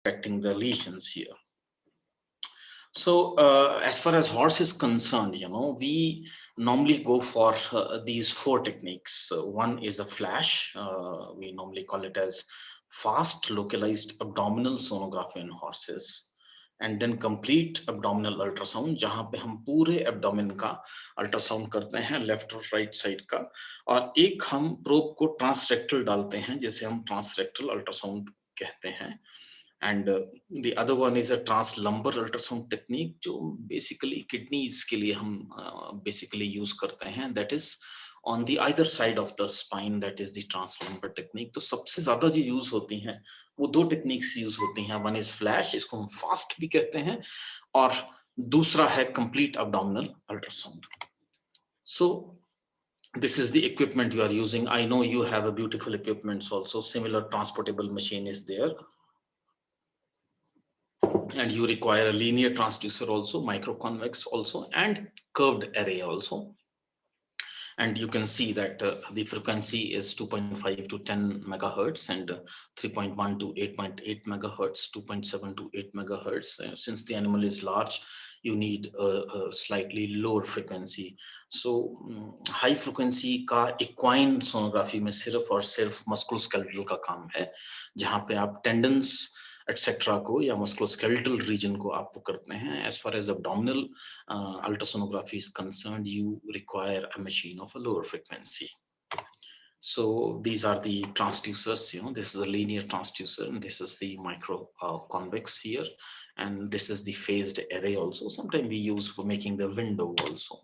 affecting the lesions here. So as far as horse is concerned, we normally go for these 4 techniques. One is a flash. We normally call it as fast localized abdominal sonography in horses, and then complete abdominal ultrasound, जहाँ पे हम पूरे abdomen का ultrasound करते हैं left और right side का, और एक हम प्रोब को ट्रांसरेक्टल डालते हैं जिसे हम ट्रांसरेक्टल अल्ट्रासाउंड कहते हैं. And the other one is a translumbar ultrasound technique, जो basically kidneys के लिए हम basically use करते हैं. That is on the either side of the spine, that is the translumbar technique. तो सबसे ज़्यादा जो use होती हैं वो 2 techniques use होती हैं. One is flash, इसको हम fast भी कहते हैं, और दूसरा है complete abdominal ultrasound. So this is the equipment you are using. I know you have a beautiful equipment also. Similar transportable machine is there. And you require a linear transducer also, microconvex also, and curved array also. And you can see that the frequency is 2.5 to 10 megahertz and 3.1 to 8.8 megahertz, 2.7 to 8 megahertz. Since the animal is large, you need a slightly lower frequency. So high frequency का equine sonography में सिर्फ और सिर्फ musculoskeletal का काम है, जहाँ पे आप tendons etc. को या musculoskeletal region को आप वो करते हैं. As far as abdominal ultrasonography is concerned, you require a machine of a lower frequency. So these are the transducers. This is a linear transducer, and this is the micro convex here, and this is the phased array also. Sometimes we use for making the window also.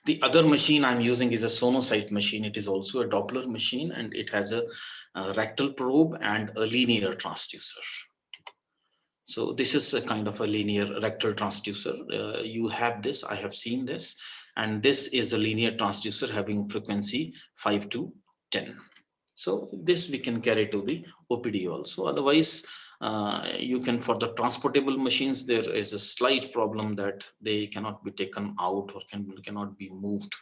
The other machine I'm using is a Sonocyte machine. It is also a Doppler machine, and it has a rectal probe and a linear transducer. So this is a kind of a linear rectal transducer. You have this, I have seen this, and this is a linear transducer having frequency 5 to 10. So this we can carry to the OPD also. Otherwise, you can, for the transportable machines, there is a slight problem that they cannot be taken out or cannot be moved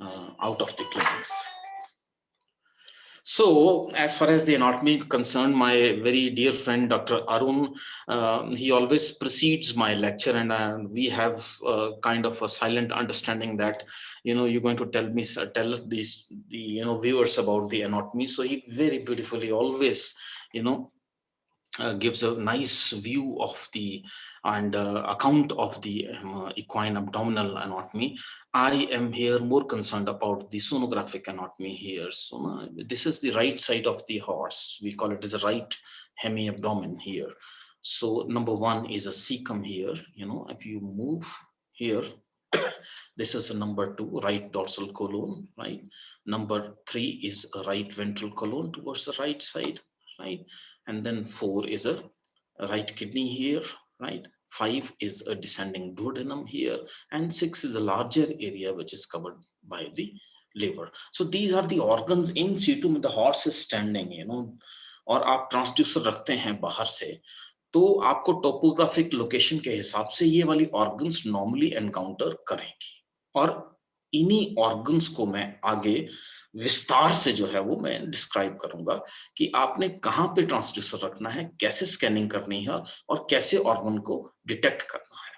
out of the clinics. So as far as the anatomy concerned, my very dear friend, Dr. Arun, he always precedes my lecture, and we have kind of a silent understanding that, you're going to tell these, viewers about the anatomy. So he very beautifully always, gives a nice view of the and account of the equine abdominal anatomy. I am here more concerned about the sonographic anatomy here. So this is the right side of the horse. We call it as a right hemi-abdomen here. So number 1 is a cecum here. If you move here, this is a number 2, right dorsal colon, right? Number 3 is a right ventral colon towards the right side, right? And then 4 is a right kidney here, right? 5 is a descending duodenum here, and 6 is a larger area which is covered by the liver. So these are the organs in situ when the horse is standing, और आप transducer रखते हैं बाहर से, तो आपको topographic location के हिसाब से ये वाली ऑर्गन्स नॉर्मली एनकाउंटर करेंगी. और इन्हीं ऑर्गन्स को मैं आगे विस्तार से जो है वो मैं डिस्क्राइब करूंगा कि आपने कहां पे ट्रांसड्यूसर रखना है, कैसे स्कैनिंग करनी है और कैसे ऑर्गन को डिटेक्ट करना है.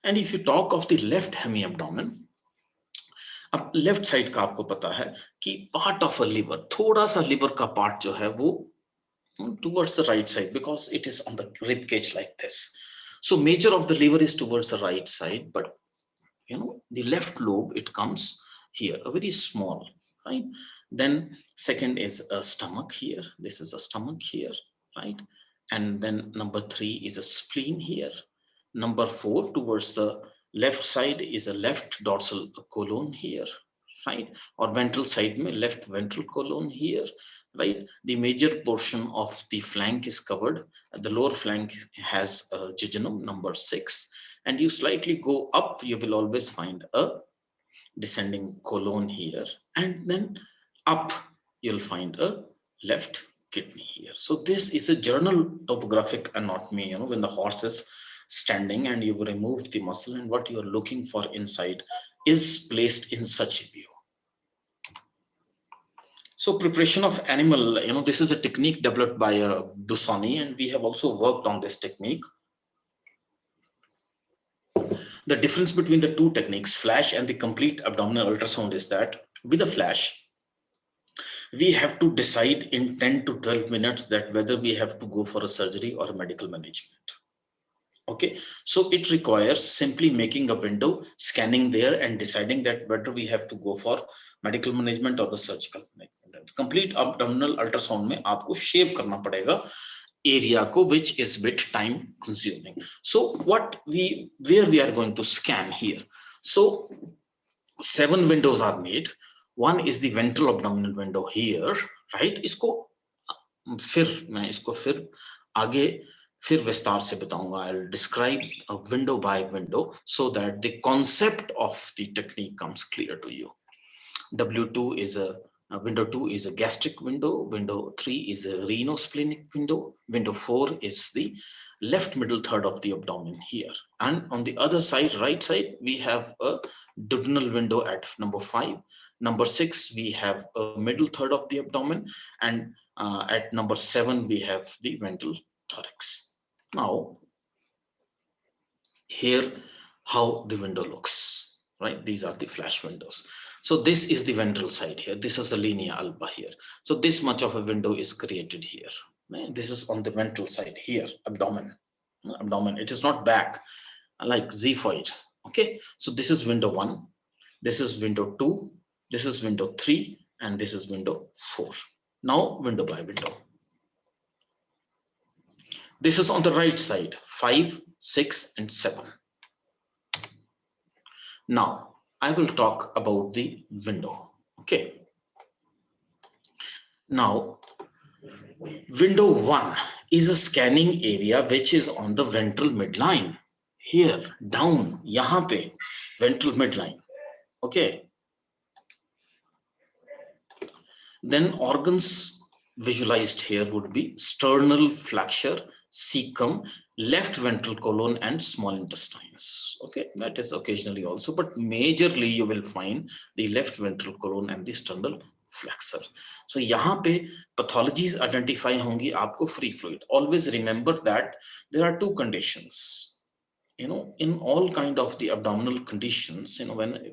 And if you talk of the left hemi abdomen, अब लेफ्ट साइड का आपको पता है कि पार्ट ऑफ अ लिवर, थोड़ा सा लिवर का पार्ट जो है वो towards the right side because it is on the rib cage like this. So major of the liver is towards the right side, but the left lobe, it comes here, a very small, right? Then second is a stomach here. This is a stomach here, right? And then number 3 is a spleen here. Number 4 towards the left side is a left dorsal colon here, right? Or ventral side mein left ventral colon here, right? The major portion of the flank is covered. The lower flank has a jejunum, number 6. And you slightly go up, you will always find a descending colon here. And then up, you'll find a left kidney here. So this is a general topographic anatomy, when the horse is standing and you've removed the muscle and what you're looking for inside is placed in such a view. So preparation of animal, this is a technique developed by Busoni, and we have also worked on this technique. The difference between the two techniques, flash and the complete abdominal ultrasound, is that with a flash, we have to decide in 10 to 12 minutes that whether we have to go for a surgery or a medical management. Okay, so it requires simply making a window, scanning there, and deciding that whether we have to go for medical management or the surgical management. Complete abdominal ultrasound में आपको शेव करना पड़ेगा area को, which is bit time consuming. So where we are going to scan here. So 7 windows are made. One is the ventral abdominal window here, right? इसको फिर मैं इसको फिर आगे फिर विस्तार से बताऊंगा. I'll describe a window by window so that the concept of the technique comes clear to you. W2 is window 2 is a gastric window. Window 3 is a rhinosplenic window. Window 4 is the left middle third of the abdomen here. And on the other side, right side, we have a duodenal window at number 5. Number 6, we have a middle third of the abdomen. And at number 7, we have the ventral thorax. Now, here how the window looks, right? These are the flash windows. So this is the ventral side here. This is the linea alba here. So this much of a window is created here. This is on the ventral side here, abdomen. It is not back like xiphoid. Okay, so this is window 1. This is window 2. This is window 3. And this is window 4. Now window by window. This is on the right side, 5, 6, and 7. Now, I will talk about the window, okay? Now, window 1 is a scanning area which is on the ventral midline. Here, down, yahan pe, ventral midline, okay? Then organs visualized here would be sternal flexure, cecum, left ventral colon, and small intestines. Okay, that is occasionally also, but majorly you will find the left ventral colon and the sternal flexor. So यहाँ पे pathologies identify होंगी आपको free fluid. Always remember that there are 2 conditions. In all kind of the abdominal conditions,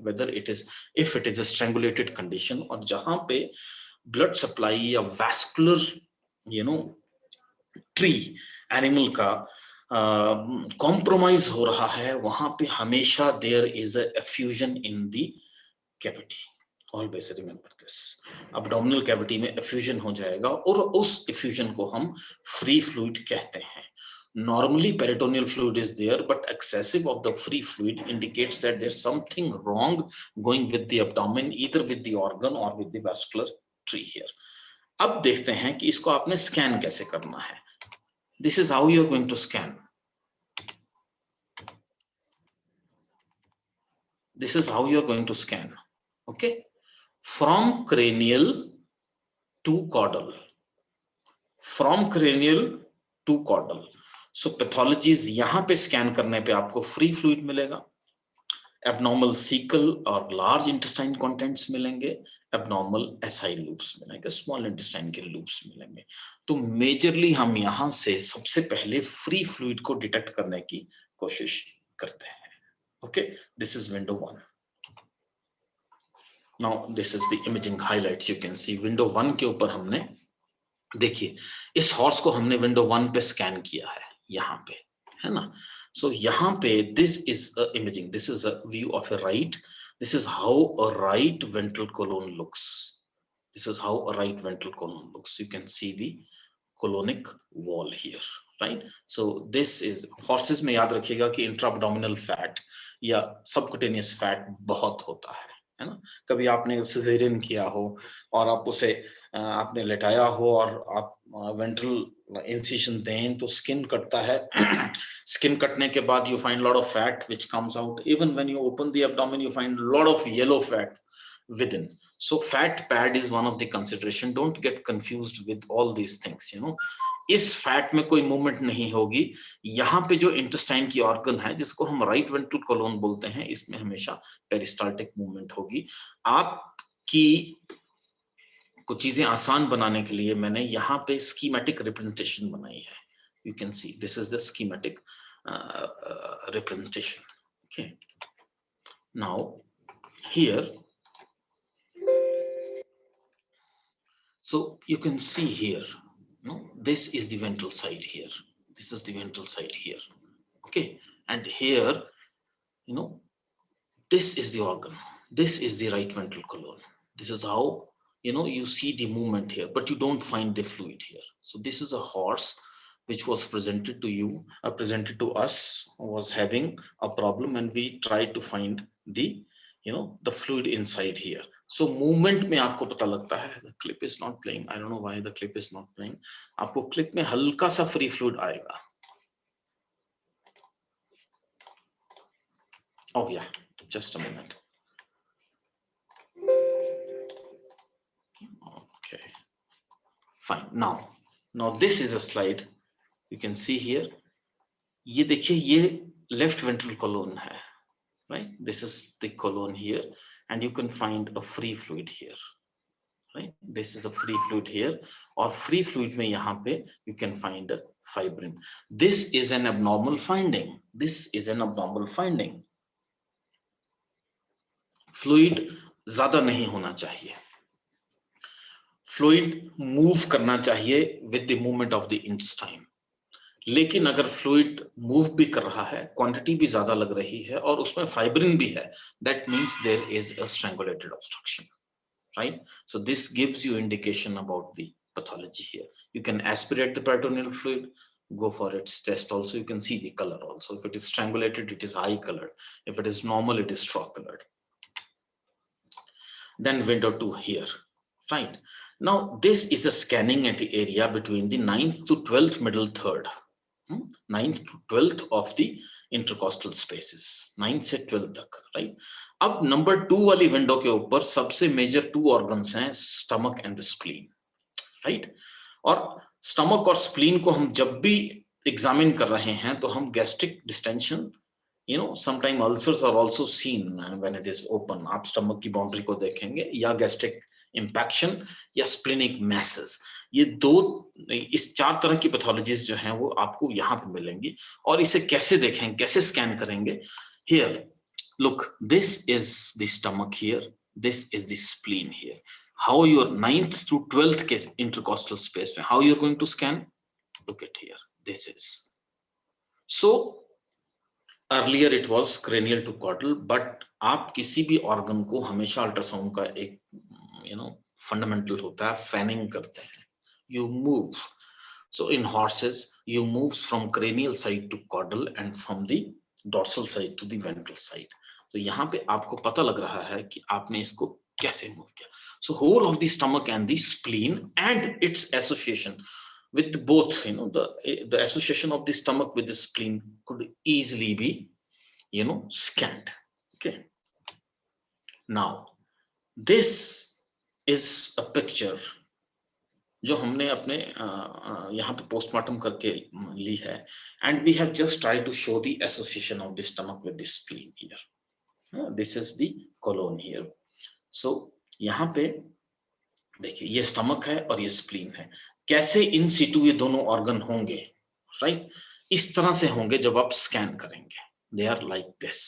whether it is, if it is a strangulated condition or जहाँ पे blood supply या vascular, tree animal का compromise हो रहा है, वहां पे हमेशा there is a effusion in the cavity. Always remember this. Abdominal cavity में effusion हो जाएगा और उस effusion को हम free fluid कहते हैं. Normally peritoneal fluid is there, but excessive of the free fluid indicates that there's something wrong going with the abdomen, either with the organ or with the vascular tree here. अब देखते हैं कि इसको आपने scan कैसे करना है. This is how you are going to scan. This is how you are going to scan. Okay, from cranial to caudal. From cranial to caudal. So pathologies यहाँ पे scan करने पे आपको free fluid मिलेगा. Abnormal cecal or large intestine contents मिलेंगे. Abnormal SI loops मिलेंगे. Small intestine के loops मिलेंगे. तो majorly हम यहाँ से सबसे पहले free fluid को detect करने की कोशिश करते हैं. Okay, this is window 1. Now this is the imaging highlights. You can see window 1 के ऊपर हमने देखिए इस हॉर्स को हमने window 1 पे स्कैन किया है यहाँ पे, है ना. So यहाँ पे this is a imaging. This is a view of a right. This is how a right ventral colon looks. This is how a right ventral colon looks. You can see the colonic wall here, right? So this is horses में याद रखिएगा कि intra-abdominal fat या subcutaneous fat बहुत होता है ना. कभी आपने सिजेरियन किया हो और आप उसे आपने लेटाया हो और आप वेंट्रल इंसिशन दें तो स्किन कटता है. स्किन कटने के बाद you find lot of fat which comes out. Even when you open the abdomen, you find lot of yellow fat within. So fat pad is one of the consideration. Don't get confused with all these things. इस fat में कोई movement नहीं होगी. यहाँ पे जो intestine की organ है जिसको हम राइट वेंट्रल कोलोन बोलते हैं, इसमें हमेशा पेरिस्टाल्टिक मूवमेंट होगी. आपकी कुछ चीजें आसान बनाने के लिए मैंने यहाँ पे स्कीमेटिक रिप्रेजेंटेशन बनाई है. You can see this is the schematic representation. Okay. Now here, so you can see here, no, this is the ventral side here. This is the ventral side here. Okay, and here, you know, this is the organ. This is the right ventral column. This is how, you know, you see the movement here, but you don't find the fluid here. So this is a horse which was presented to you, presented to us, was having a problem, and we tried to find the, you know, the fluid inside here. So movement में आपको पता लगता है. The clip is not playing. I don't know why the clip is not playing. आपको clip में हल्का सा free fluid आएगा. Oh yeah, just a minute. Okay, fine. Now this is a slide. You can see here. ये देखिए, ये left ventral column है, right? This is the column here, and you can find a free fluid here, right? This is a free fluid here, or free fluid में यहाँ पे you can find a fibrin. This is an abnormal finding. This is an abnormal finding. Fluid ज़्यादा नहीं होना चाहिए. Fluid move करना चाहिए with the movement of the intestine. लेकिन अगर फ्लूइड मूव भी कर रहा है, क्वांटिटी भी ज्यादा लग रही है और उसमें फाइब्रिन भी है, that means there is a strangulated obstruction, right? So this gives you indication about the pathology here. You can aspirate the peritoneal fluid, go for its test also. You can see the color also. If it is strangulated, it is eye colored. If it is normal, it is straw colored. Then window 2 here, right? Now this is a scanning at the area between the 9th to 12th middle third. 9th to 12th of the intercostal spaces, 9th से 12th तक, right? अब number 2 वाली window के ऊपर सबसे major 2 organs हैं, stomach and the spleen, right? और stomach और स्प्लीन को हम जब भी एग्जामिन कर रहे हैं तो हम gastric distension, you know, sometimes ulcers are also seen when it is open. आप स्टमक की बाउंड्री को देखेंगे, या गैस्ट्रिक इम्पैक्शन या स्प्लेनिक मैसेस, ये दो, इस 4 तरह की पैथोलॉजीज जो हैं वो आपको यहाँ पे मिलेंगी. और इसे कैसे देखें, कैसे स्कैन करेंगे? Here look, this is the stomach here, this is the spleen here. How your 9th to 12th के intercostal space में how you're going to scan? Look at here, this is. So earlier it was cranial to caudal, but आप किसी भी organ को हमेशा ultrasound का एक, you know, fundamental होता है, फैनिंग करते हैं. You move. So in horses, you move from cranial side to caudal and from the dorsal side to the ventral side. तो यहाँ पे आपको पता लग रहा है कि आपने इसको कैसे मूव किया. So whole of the stomach and the spleen and its association with both, you know, the association of the stomach with the spleen could easily be, you know, scanned. Okay. Now this is a picture जो हमने अपने यहाँ पे postmortem करके ली है, and we have just tried to show the association of the stomach with the spleen here. This is the colon here. So यहाँ पे देखिए, ये स्टमक है और ये स्प्लीन है. कैसे इन सिटू ये दोनों ऑर्गन होंगे, राइट? इस तरह से होंगे जब आप स्कैन करेंगे. They are like this.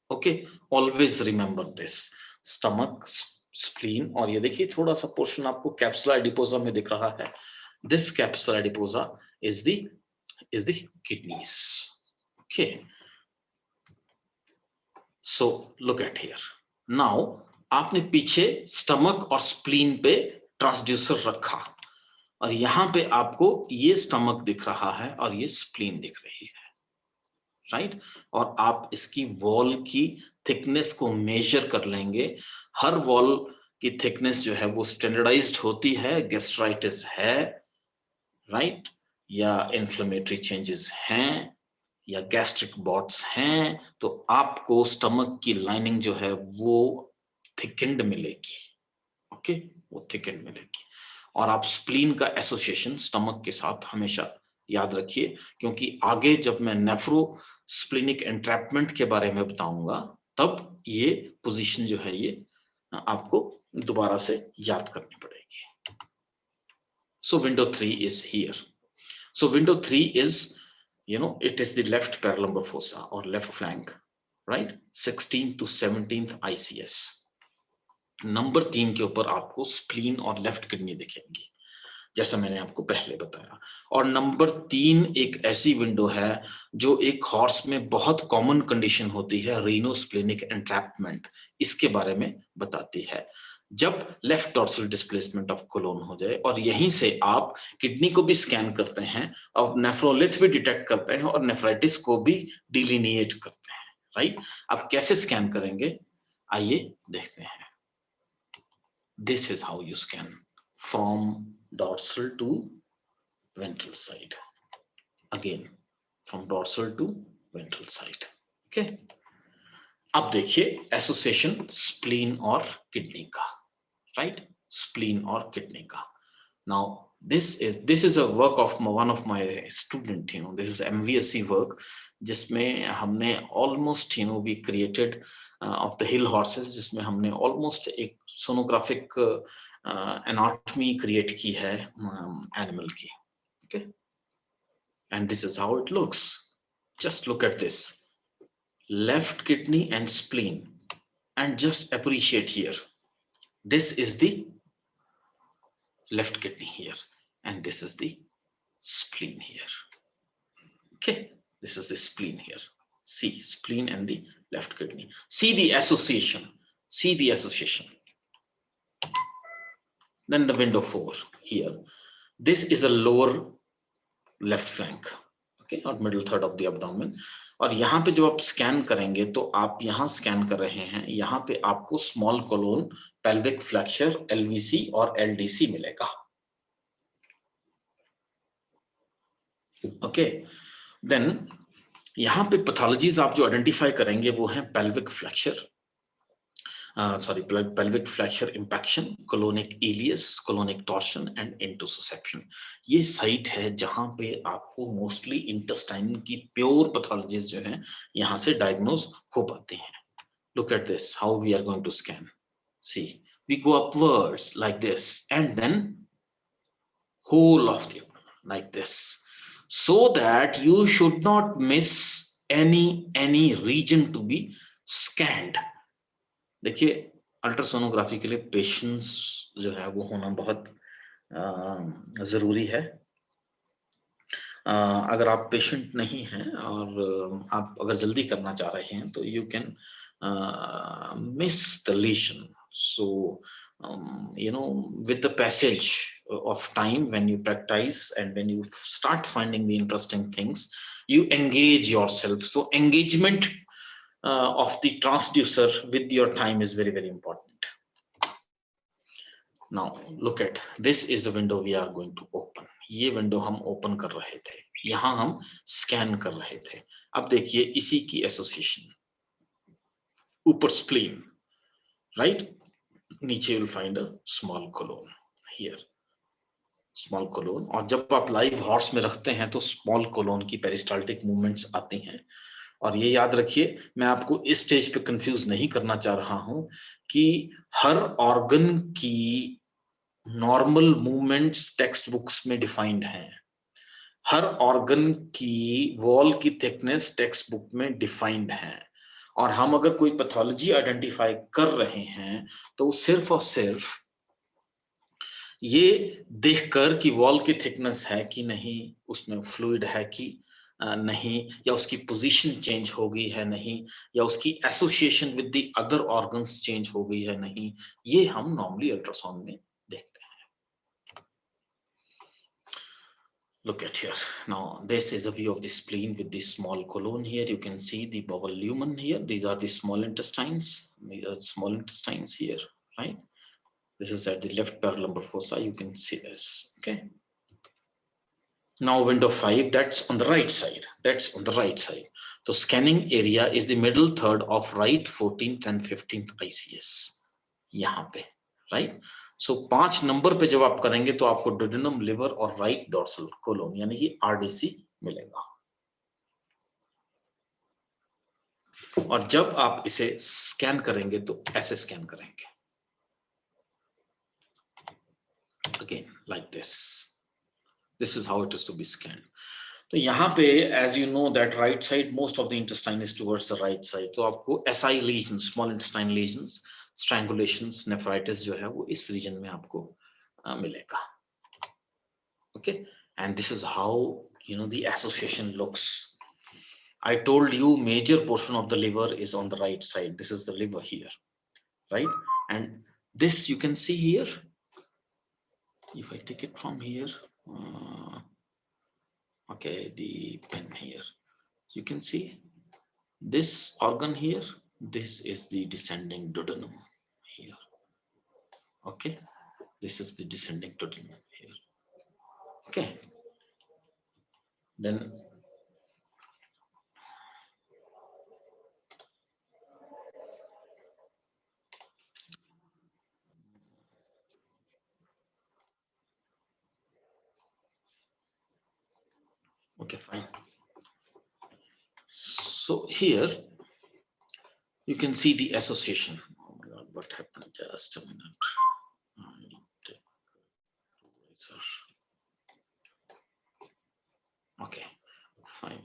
Okay, always remember this. Stomach, spleen, और ये देखिए थोड़ा सा पोर्शन आपको कैप्सुला एडिपोसा में दिख रहा है. This capsula adiposa is the kidneys. Okay. So look at here. Now आपने पीछे स्टमक और स्प्लीन पे ट्रांसड्यूसर रखा और यहाँ पे आपको ये स्टमक दिख रहा है और ये स्प्लीन दिख रही है, राइट? और आप इसकी वॉल की थिकनेस को मेजर कर लेंगे. हर वॉल की थिकनेस जो है वो स्टैंडर्डाइज्ड होती है. गैस्ट्राइटिस है, राइट, या इन्फ्लेमेटरी चेंजेस हैं, या गैस्ट्रिक बॉट्स हैं, तो आपको स्टमक की लाइनिंग जो है वो थिकेंड मिलेगी. ओके, वो थिकेंड मिलेगी. और आप स्प्लीन का एसोसिएशन स्टमक के साथ हमेशा याद रखिए, क्योंकि आगे जब मैं नेफ्रो स्प्लीनिक एंट्रैपमेंट के बारे में बताऊंगा तब ये पोजीशन जो है ये आपको दोबारा से याद करनी पड़ेगी. So window 3 is here. So window 3 is, it is the left parallel lumbar fossa or left flank, right? 16th to 17th ICS. Number 3 के ऊपर आपको स्प्लीन और लेफ्ट किडनी दिखेंगी, जैसा मैंने आपको पहले बताया। और नंबर 3 एक ऐसी विंडो है जो एक हॉर्स में बहुत कॉमन कंडीशन होती है, रीनोस्प्लेनिक एंट्रैपमेंट, इसके बारे में बताती है। जब left dorsal displacement of colon हो जाए और यहीं से आप किडनी को भी स्कैन करते हैं और नेफ्रोलिथ भी डिटेक्ट करते हैं और नेफ्राइटिस को भी डिलिनिएट करते हैं, राइट? अब कैसे स्कैन करेंगे, आइए देखते हैं। This is how you scan from dorsal to ventral side. Again, from dorsal to ventral side. Okay. अब देखिए एसोसिएशन स्प्लीन और किडनी का, राइट? स्प्लीन और किडनी का. Now this is a work of one of my student. This is MVSC work, जिसमें हमने almost we created of the hill horses, जिसमें हमने almost एक sonographic anatomy create की है animal की. Okay, and this is how it looks. Just look at this, left kidney and spleen, and just appreciate here. This is the left kidney here, and this is the spleen here. Okay, this is the spleen here. See, spleen and the left kidney. See the association. See the association. Then the window 4 here. This is a lower left flank, okay, or middle third of the abdomen. और यहाँ पे जब आप scan करेंगे तो आप यहाँ scan कर रहे हैं, यहाँ पे आपको स्मॉल कोलोन, पेल्विक फ्लैक्चर, एलवीसी और एलडीसी मिलेगा. ओके, देन यहाँ पे पैथोलॉजीज आप जो आइडेंटिफाई करेंगे वो है pelvic flexure, pelvic flexure impaction, colonic ileus, colonic torsion and intussusception. ये साइट है जहां पे आपको मोस्टली इंटेस्टाइन की प्योर पैथोलॉजीज जो है यहाँ से डायग्नोज हो पाती हैं. Look at this, how we are going to scan. See, we go upwards like this and then whole of the abdomen like this, so that you should not miss any region to be scanned. देखिए ultrasonography के लिए patience जो है वो होना बहुत जरूरी है. अगर आप पेशेंट नहीं हैं और आप अगर जल्दी करना चाह रहे हैं तो you can miss the लीशन. So with the passage of time, when you practice and when you start finding the interesting things, you engage yourself. So engagement of the transducer with your time is very, very important. Now look at this is the window we are going to open. ये window हम open कर रहे थे, यहां हम scan कर रहे थे. अब देखिए इसी की एसोसिएशन, ऊपर स्प्लीन, राइट, नीचे you'll find a small colon here, small colon. और जब आप लाइव हॉर्स में रखते हैं तो स्मॉल कोलोन की पेरिस्टाल्टिक मूवमेंट्स आती हैं. और ये याद रखिए, मैं आपको इस स्टेज पे कंफ्यूज नहीं करना चाह रहा हूं कि हर ऑर्गन की नॉर्मल मूवमेंट्स टेक्स्ट बुक्स में डिफाइंड हैं, हर ऑर्गन की वॉल की थिकनेस टेक्स्ट बुक में डिफाइंड है. और हम अगर कोई पैथोलॉजी आइडेंटिफाई कर रहे हैं तो सिर्फ और सिर्फ ये देखकर कि वॉल की थिकनेस है कि नहीं, उसमें फ्लूइड है कि नहीं, या उसकी पोजीशन चेंज हो गई है नहीं, या उसकी association with the other organs change हो गई है नहीं, ये हम नॉर्मली अल्ट्रासाउंड में देखते हैं. Look at here. Now this is a view of the spleen with the small colon here. You can see the bowel lumen here. These are the small intestines. These are small intestines here, right? This is at the left parallel lumbar fossa. You can see this. Okay. Now window 5, that's on the right side. That's on the right side. So scanning area is the middle third of right 14th and 15th ICS. यहाँ पे, right? So 5 number पे जब आप करेंगे तो आपको duodenum, liver और right dorsal colon यानी कि RDC मिलेगा. और जब आप इसे स्कैन करेंगे तो ऐसे स्कैन करेंगे, again like this. This is how it is to be scanned. तो यहाँ पे as you know that right side most of the intestine is towards the right side. तो आपको SI lesions, small intestine lesions, strangulations, nephritis जो है वो इस region में आपको मिलेगा. Okay, and this is how the association looks. I told you major portion of the liver is on the right side. This is the liver here, right? And this you can see here. If I take it from here, okay, the pen here, you can see this organ here. This is the descending duodenum here. Okay, this is the descending duodenum here. Okay, then okay, fine. So here you can see the association. Oh my God, what happened? Just a minute. Okay, fine.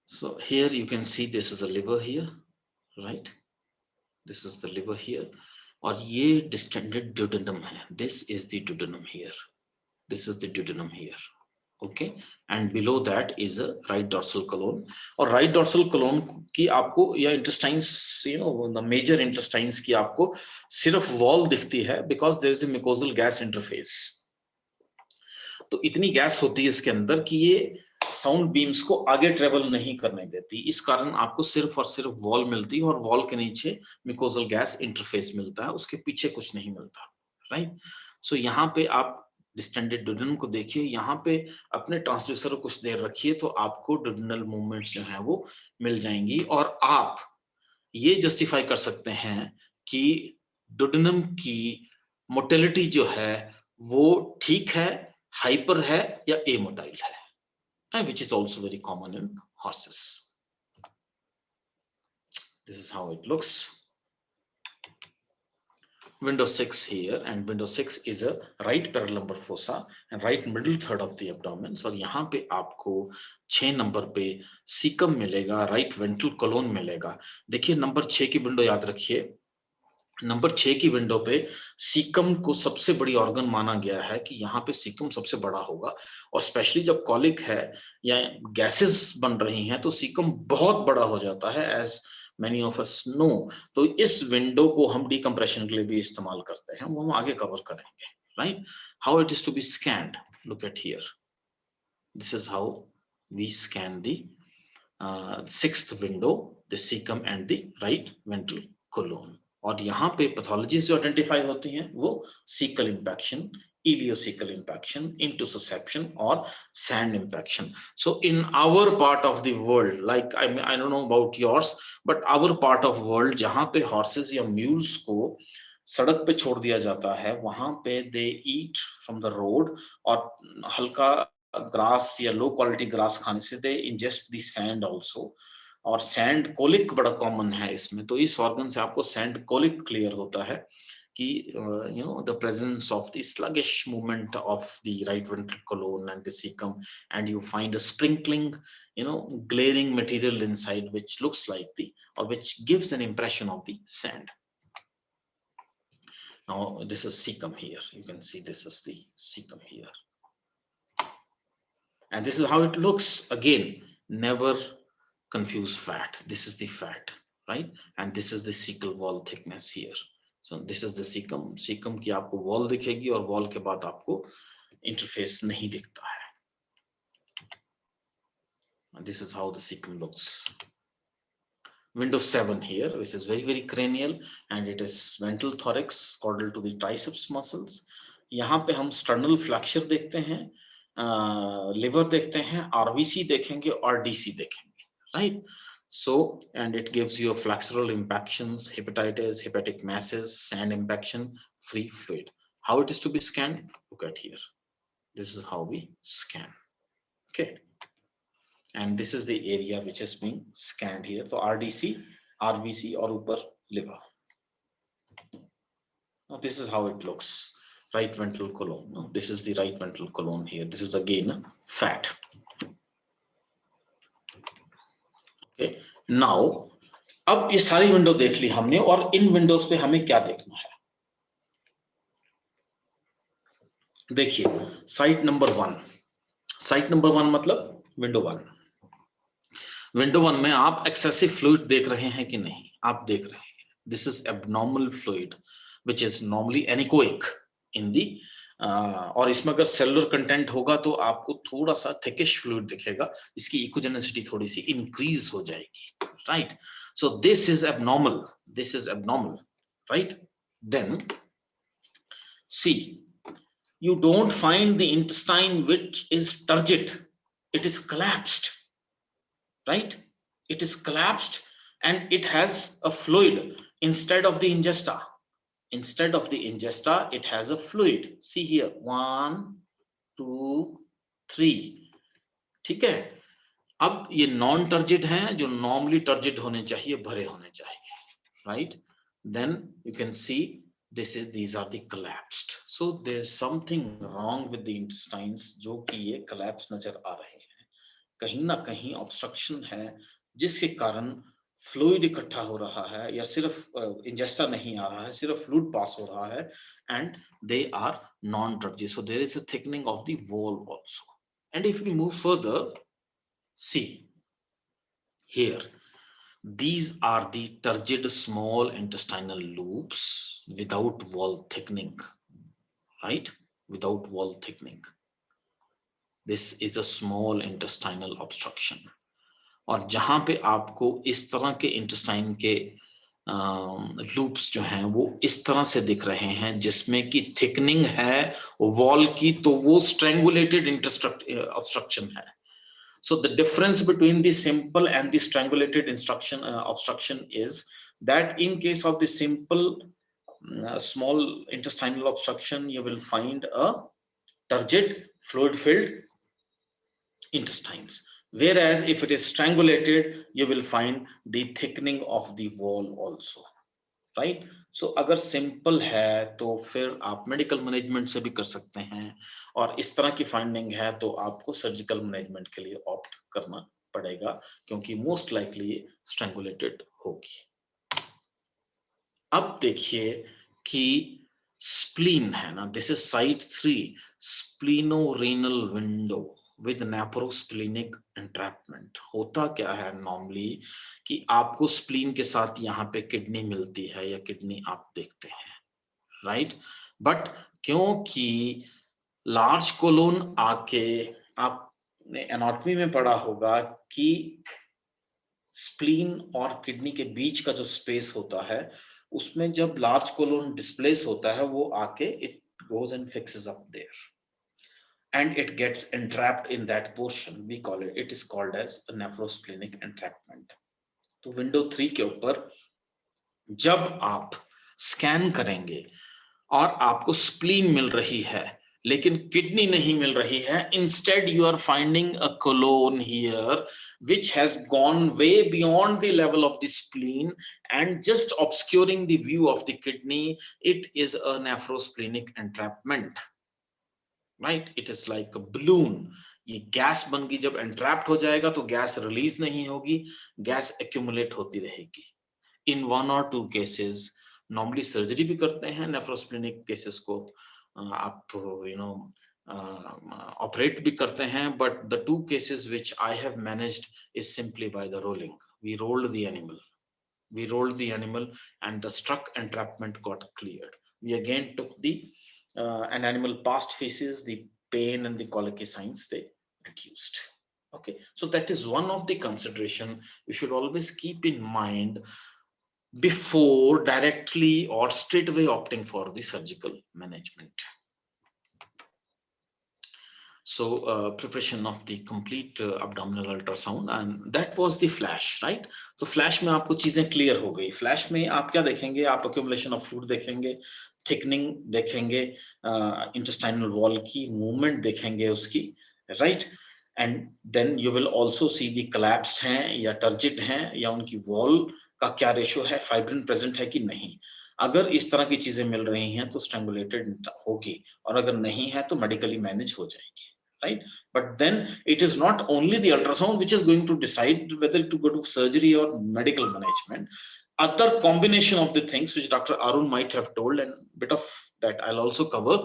So here you can see this is the liver here, right? This is the liver here. और ये distended duodenum है. This is the duodenum here. This is the duodenum here. Okay, and below that is a right dorsal colon. और right dorsal colon की आपको या intestines, the major intestines की आपको सिर्फ wall दिखती है because there is a mucosal gas interface. तो इतनी गैस होती है इसके अंदर कि ये साउंड बीम्स को आगे ट्रेवल नहीं करने देती. इस कारण आपको सिर्फ और सिर्फ वॉल मिलती है और वॉल के नीचे म्यूकोजल गैस इंटरफेस मिलता है, उसके पीछे कुछ नहीं मिलता, राइट? सो यहाँ पे आप डिस्टेंडेड डुडेनम को देखिए, यहाँ पे अपने ट्रांसड्यूसर को कुछ देर रखिए तो आपको डुडेनल मूवमेंट्स जो है वो मिल जाएंगी और आप ये जस्टिफाई कर सकते हैं कि डुडेनम की मोटिलिटी जो है वो ठीक है, हाइपर है या एमोटाइल है, and which is also very common in horses. This is how it looks. Window 6 here, and window 6 is a right paralumbar fossa and right middle third of the abdomen. So यहाँ पे आपको 6 number पे caecum मिलेगा, right ventral colon मिलेगा. देखिए number 6 की window याद रखिए. नंबर 6 की विंडो पे सीकम को सबसे बड़ी ऑर्गन माना गया है कि यहाँ पे सीकम सबसे बड़ा होगा और स्पेशली जब कॉलिक है या गैसेस बन रही हैं तो सीकम बहुत बड़ा हो जाता है, as many of us know. तो इस विंडो को हम डिकम्प्रेशन के लिए भी इस्तेमाल करते हैं, वो हम आगे कवर करेंगे, right? How it is to be scanned, look at here. This is how we scan the sixth window, the cecum and the right ventral colon. और यहाँ पे पैथोलॉजीज जो आइडेंटिफाई होती हैं वो cecal impaction, ileocecal impaction, intussusception or sand impaction. So in our part of the world, like I don't know about yours, but our part of world जहाँ पे horses या mules को सड़क पे छोड़ दिया जाता है, वहां पे they eat from the road और हल्का ग्रास या लो क्वालिटी ग्रास खाने से they ingest the sand also. और सैंड कोलिक बड़ा कॉमन है इसमें, तो इस ऑर्गन से आपको सैंड कोलिक क्लियर होता है कि the presence of the sluggish movement of the right ventral colon and the cecum, and you find a sprinkling, glaring material inside which looks like or which gives an impression of the sand. Now this is cecum here. You can see this is the cecum here. And this is how it looks. Again, never confuse fat. This is the fat, right? And this is the cecal wall thickness here. So this is the cecum. Cecum की आपको wall दिखेगी और wall के बाद आपको interface नहीं दिखता है. And this is how the cecum looks. Window 7 here, which is very, very cranial, and it is ventral thorax, caudal to the triceps muscles. यहाँ पे हम sternal flexure देखते हैं, liver देखते हैं, RVC देखेंगे और DC देखेंगे, right? So, and it gives you a flexural impactions, hepatitis, hepatic masses, sand impaction, free fluid. How it is to be scanned? Look at here. This is how we scan. Okay. And this is the area which is being scanned here. So RDC, RVC or upper liver. Now this is how it looks. right ventral column. No, this is the right ventral column here. This is again fat. Okay. Now, अब ये सारी window देख ली हमने और इन Windows पे हमें क्या देखना है? देखिए साइट नंबर 1, साइट नंबर 1 मतलब विंडो 1. विंडो 1 में आप एक्सेसिव फ्लूइड देख रहे हैं कि नहीं? आप देख रहे हैं. This is abnormal fluid which is normally anechoic in the, और इसमें अगर सेलुलर कंटेंट होगा तो आपको थोड़ा सा थिकिश फ्लूइड दिखेगा, इसकी इकोजेनेसिटी थोड़ी सी इंक्रीज हो जाएगी, right? So this is abnormal, this is abnormal, right? Then see, you don't find the intestine which is turgid, it is collapsed, right? It is collapsed and it has a fluid instead of the ingesta. Instead of the ingesta, it has a fluid. See here, 1 2 3. ठीक है? अब ये non turgid हैं जो normally turgid होने चाहिए, भरे होने चाहिए, right? Then you can see these are the collapsed. So there's something wrong with the intestines जो कि ये collapse नजर आ रहे हैं. कहीं ना कहीं obstruction है जिसके कारण फ्लूइड इकट्ठा हो रहा है, या सिर्फ इंजेस्टा नहीं आ रहा है, सिर्फ फ्लूइड पास हो रहा है, and they are non-turgid. So there is a thickening of the wall also. And if we move further, see here, these are the turgid small intestinal loops without wall thickening, right? Without wall thickening. This is a small intestinal obstruction. और जहां पे आपको इस तरह के intestine के loops जो हैं वो इस तरह से दिख रहे हैं जिसमें कि थिकनिंग है वॉल की, तो वो स्ट्रैंगुलेटेड ऑब्स्ट्रक्शन है. So the difference between the simple and the strangulated obstruction is that in case of the simple small intestinal obstruction, you will find a turgid fluid-filled intestines. Whereas if it is strangulated, you will find the thickening of the wall also, right? So अगर simple है तो फिर आप medical management से भी कर सकते हैं, और इस तरह की फाइंडिंग है तो आपको सर्जिकल मैनेजमेंट के लिए ऑप्ट करना पड़ेगा, क्योंकि मोस्ट लाइकली स्ट्रैंगुलेटेड होगी. अब देखिए कि स्प्लीन है ना, this is site 3, splenorenal window with nephrosplenic entrapment. होता क्या है नॉर्मली कि आपको स्प्लीन के साथ यहाँ पे किडनी मिलती है या किडनी आप देखते हैं, राइट? बट क्योंकि लार्ज कोलोन आके, आपने एनाटॉमी में पढ़ा होगा कि स्प्लीन और किडनी के बीच का जो स्पेस होता है उसमें जब लार्ज कोलोन डिस्प्लेस होता है वो आके it goes and fixes up there and it gets entrapped in that portion. We call it is called as a nephrosplenic entrapment. तो विंडो 3 के ऊपर जब आप स्कैन करेंगे और आपको स्प्लीन मिल रही है लेकिन किडनी नहीं मिल रही है, instead you are finding a colon here which has gone way beyond the level of the spleen and just obscuring the view of the kidney. It is a nephrosplenic entrapment. Right, it is like a balloon. ये gas बन गई, जब entrapped हो जाएगा तो gas release नहीं होगी, gas accumulate होती रहेगी. इन 1 or 2 केसेस नॉर्मली सर्जरी भी करते हैं नेफ्रोस्प्लेनिक केसेस को, आप ऑपरेट भी करते हैं, but the 2 cases which I have managed is simply by the rolling. We rolled the animal and the struck entrapment got cleared. We again took the an animal past feces, the pain and the colicky signs, they reduced. Okay, so that is one of the consideration you should always keep in mind before directly or straight away opting for the surgical management. So preparation of the complete abdominal ultrasound, and that was the flash, right? तो flash में आपको चीजें clear हो गई. flash में आप क्या देखेंगे? आप accumulation of fluid देखेंगे, thickening देखेंगे, intestinal wall की movement देखेंगे उसकी, right? And then you will also see the collapsed हैं या turgid हैं या उनकी wall का क्या ratio है, fibrin present है कि नहीं. अगर इस तरह की चीजें मिल रही हैं तो स्ट्रैंगुलेटेड होगी, और अगर नहीं है तो मेडिकली मैनेज हो जाएगी, right? But then it is not only the ultrasound which is going to decide whether to go to surgery or medical management. Other combination of the things which Dr. Arun might have told, and bit of that I'll also cover.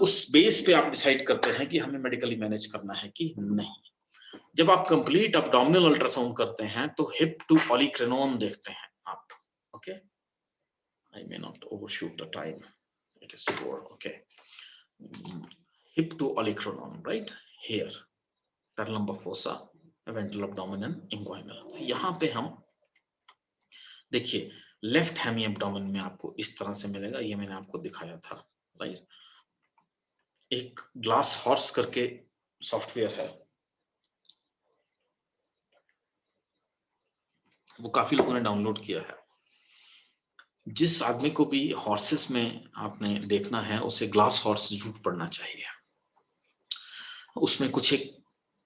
उस base पे आप decide करते हैं कि हमें medically manage करना है कि नहीं. जब आप कंप्लीट अब्डोमिनल अल्ट्रासाउंड करते हैं तो हिप टू ऑलिक्रेनोन देखते हैं आप. Okay, I may not overshoot the time. It is 4. Okay. Hip to olecranon, right here, parallel fossa, ventral abdomen, inguinal. यहाँ पे हम देखिए लेफ्ट हेमी एब्डोमेन में आपको इस तरह से मिलेगा, ये मैंने आपको दिखाया था, राइट. एक ग्लास हॉर्स करके सॉफ्टवेयर है, वो काफी लोगों ने डाउनलोड किया है. जिस आदमी को भी हॉर्सेस में आपने देखना है उसे ग्लास हॉर्स जरूर पढ़ना चाहिए. उसमें कुछ एक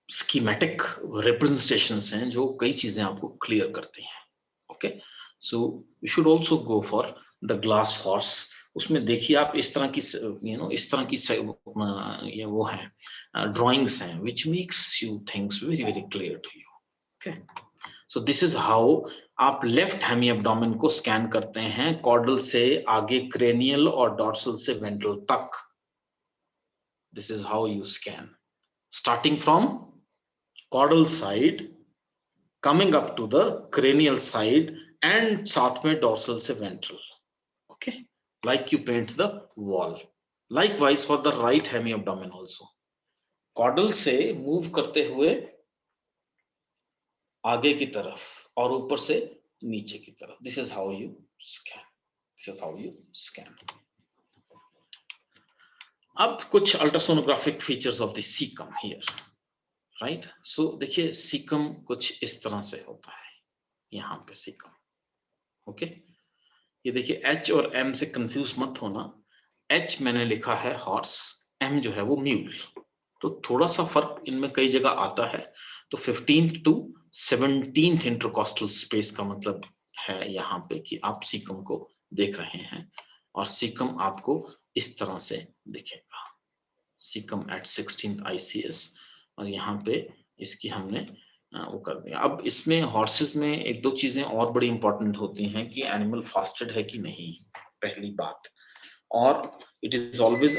स्कीमेटिक रिप्रेजेंटेशंस हैं जो कई चीजें आपको क्लियर करती हैं. Okay, so you should also go for the glass horse. उसमें देखिए आप इस तरह की इस तरह की ये वो है ड्राइंग्स हैं which makes you things very very clear to you. Okay, so this is how आप लेफ्ट हेमी एब्डोमेन को स्कैन करते हैं, कॉर्डल से आगे क्रेनियल और डॉर्सल से वेंट्रल तक. This is how you scan, starting from caudal side, coming up to the cranial side, and साथ में dorsal से ventral. Okay, like you paint the wall. Likewise for the right hemiabdomen also. caudal से move करते हुए आगे की तरफ और ऊपर से नीचे की तरफ. This is how you scan. This is how you scan. अब कुछ ultrasonographic features of the cecum here. Right, so देखिए सीकम कुछ इस तरह से होता है, यहाँ पे सीकम. ओके, ये देखिए H और M से कंफ्यूज मत होना. H मैंने लिखा है हॉर्स, M जो है वो म्यूल. तो थोड़ा सा फर्क इनमें कई जगह आता है. तो 15 to 17 इंटरकॉस्टल स्पेस का मतलब है यहाँ पे कि आप सीकम को देख रहे हैं, और सीकम आपको इस तरह से दिखेगा. सीकम एट 16th ICS, और यहाँ पे इसकी हमने वो कर दिया. अब इसमें हॉर्सेस में एक दो चीजें और बड़ी इंपॉर्टेंट होती हैं कि एनिमल फास्टेड है कि नहीं, पहली बात. और it is always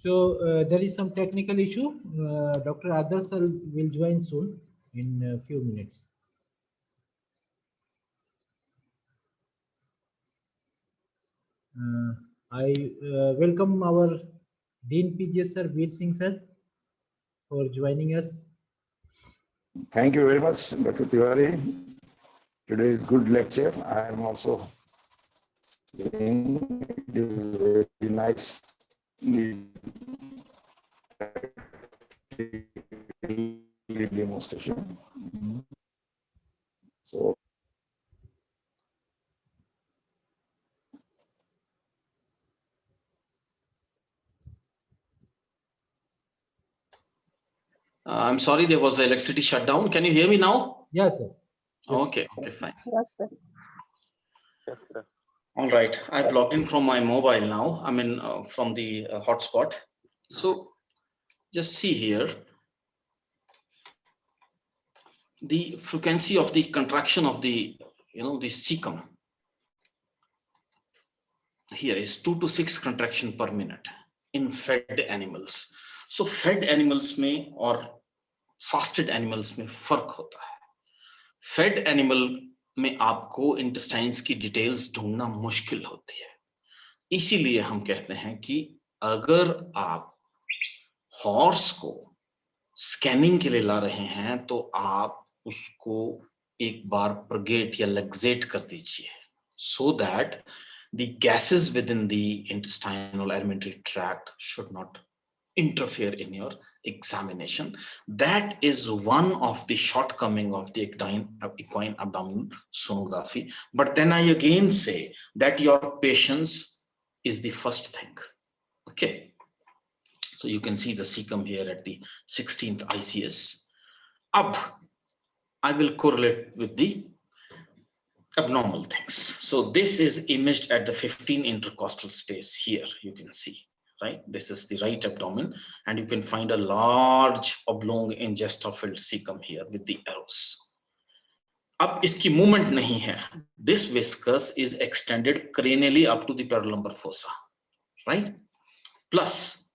So there is some technical issue. Dr. Adarsh will join soon in a few minutes. I welcome our Dean PG sir, Veer Singh sir, for joining us. Thank you very much, Dr. Tiwari. Today's good lecture. I am also saying it is very nice demonstration. So I'm sorry, there was an electricity shutdown. Can you hear me now? Yes, sir. Yes. Okay, okay, fine. Yes, sir. Yes, sir. All right, I've logged in from my mobile now. I mean, from the hotspot. So just see here. the frequency of the contraction of the, the cecum here is 2 to 6 contraction per minute in fed animals. So fed animals में और fasted animals में फर्क होता है. Fed animal में आपको intestines की details ढूंढना मुश्किल होती है. इसीलिए हम कहते हैं कि अगर आप हॉर्स को स्कैनिंग के लिए ला रहे हैं तो आप उसको एक बार प्रगेट या लग्जेट कर दीजिए, so that the gases within the intestinal alimentary tract should not interfere in your examination. That is one of the shortcoming of the equine abdominal sonography. But then I again say that your patience is the first thing. Okay. So you can see the cecum here at the 16th ICS. Up, I will correlate with the abnormal things. So this is imaged at the 15 intercostal space here. You can see, right? This is the right abdomen, and you can find a large oblong ingesta-filled cecum here with the arrows. अब इसकी movement नहीं है. This viscus is extended cranially up to the paralumbar fossa, right? Plus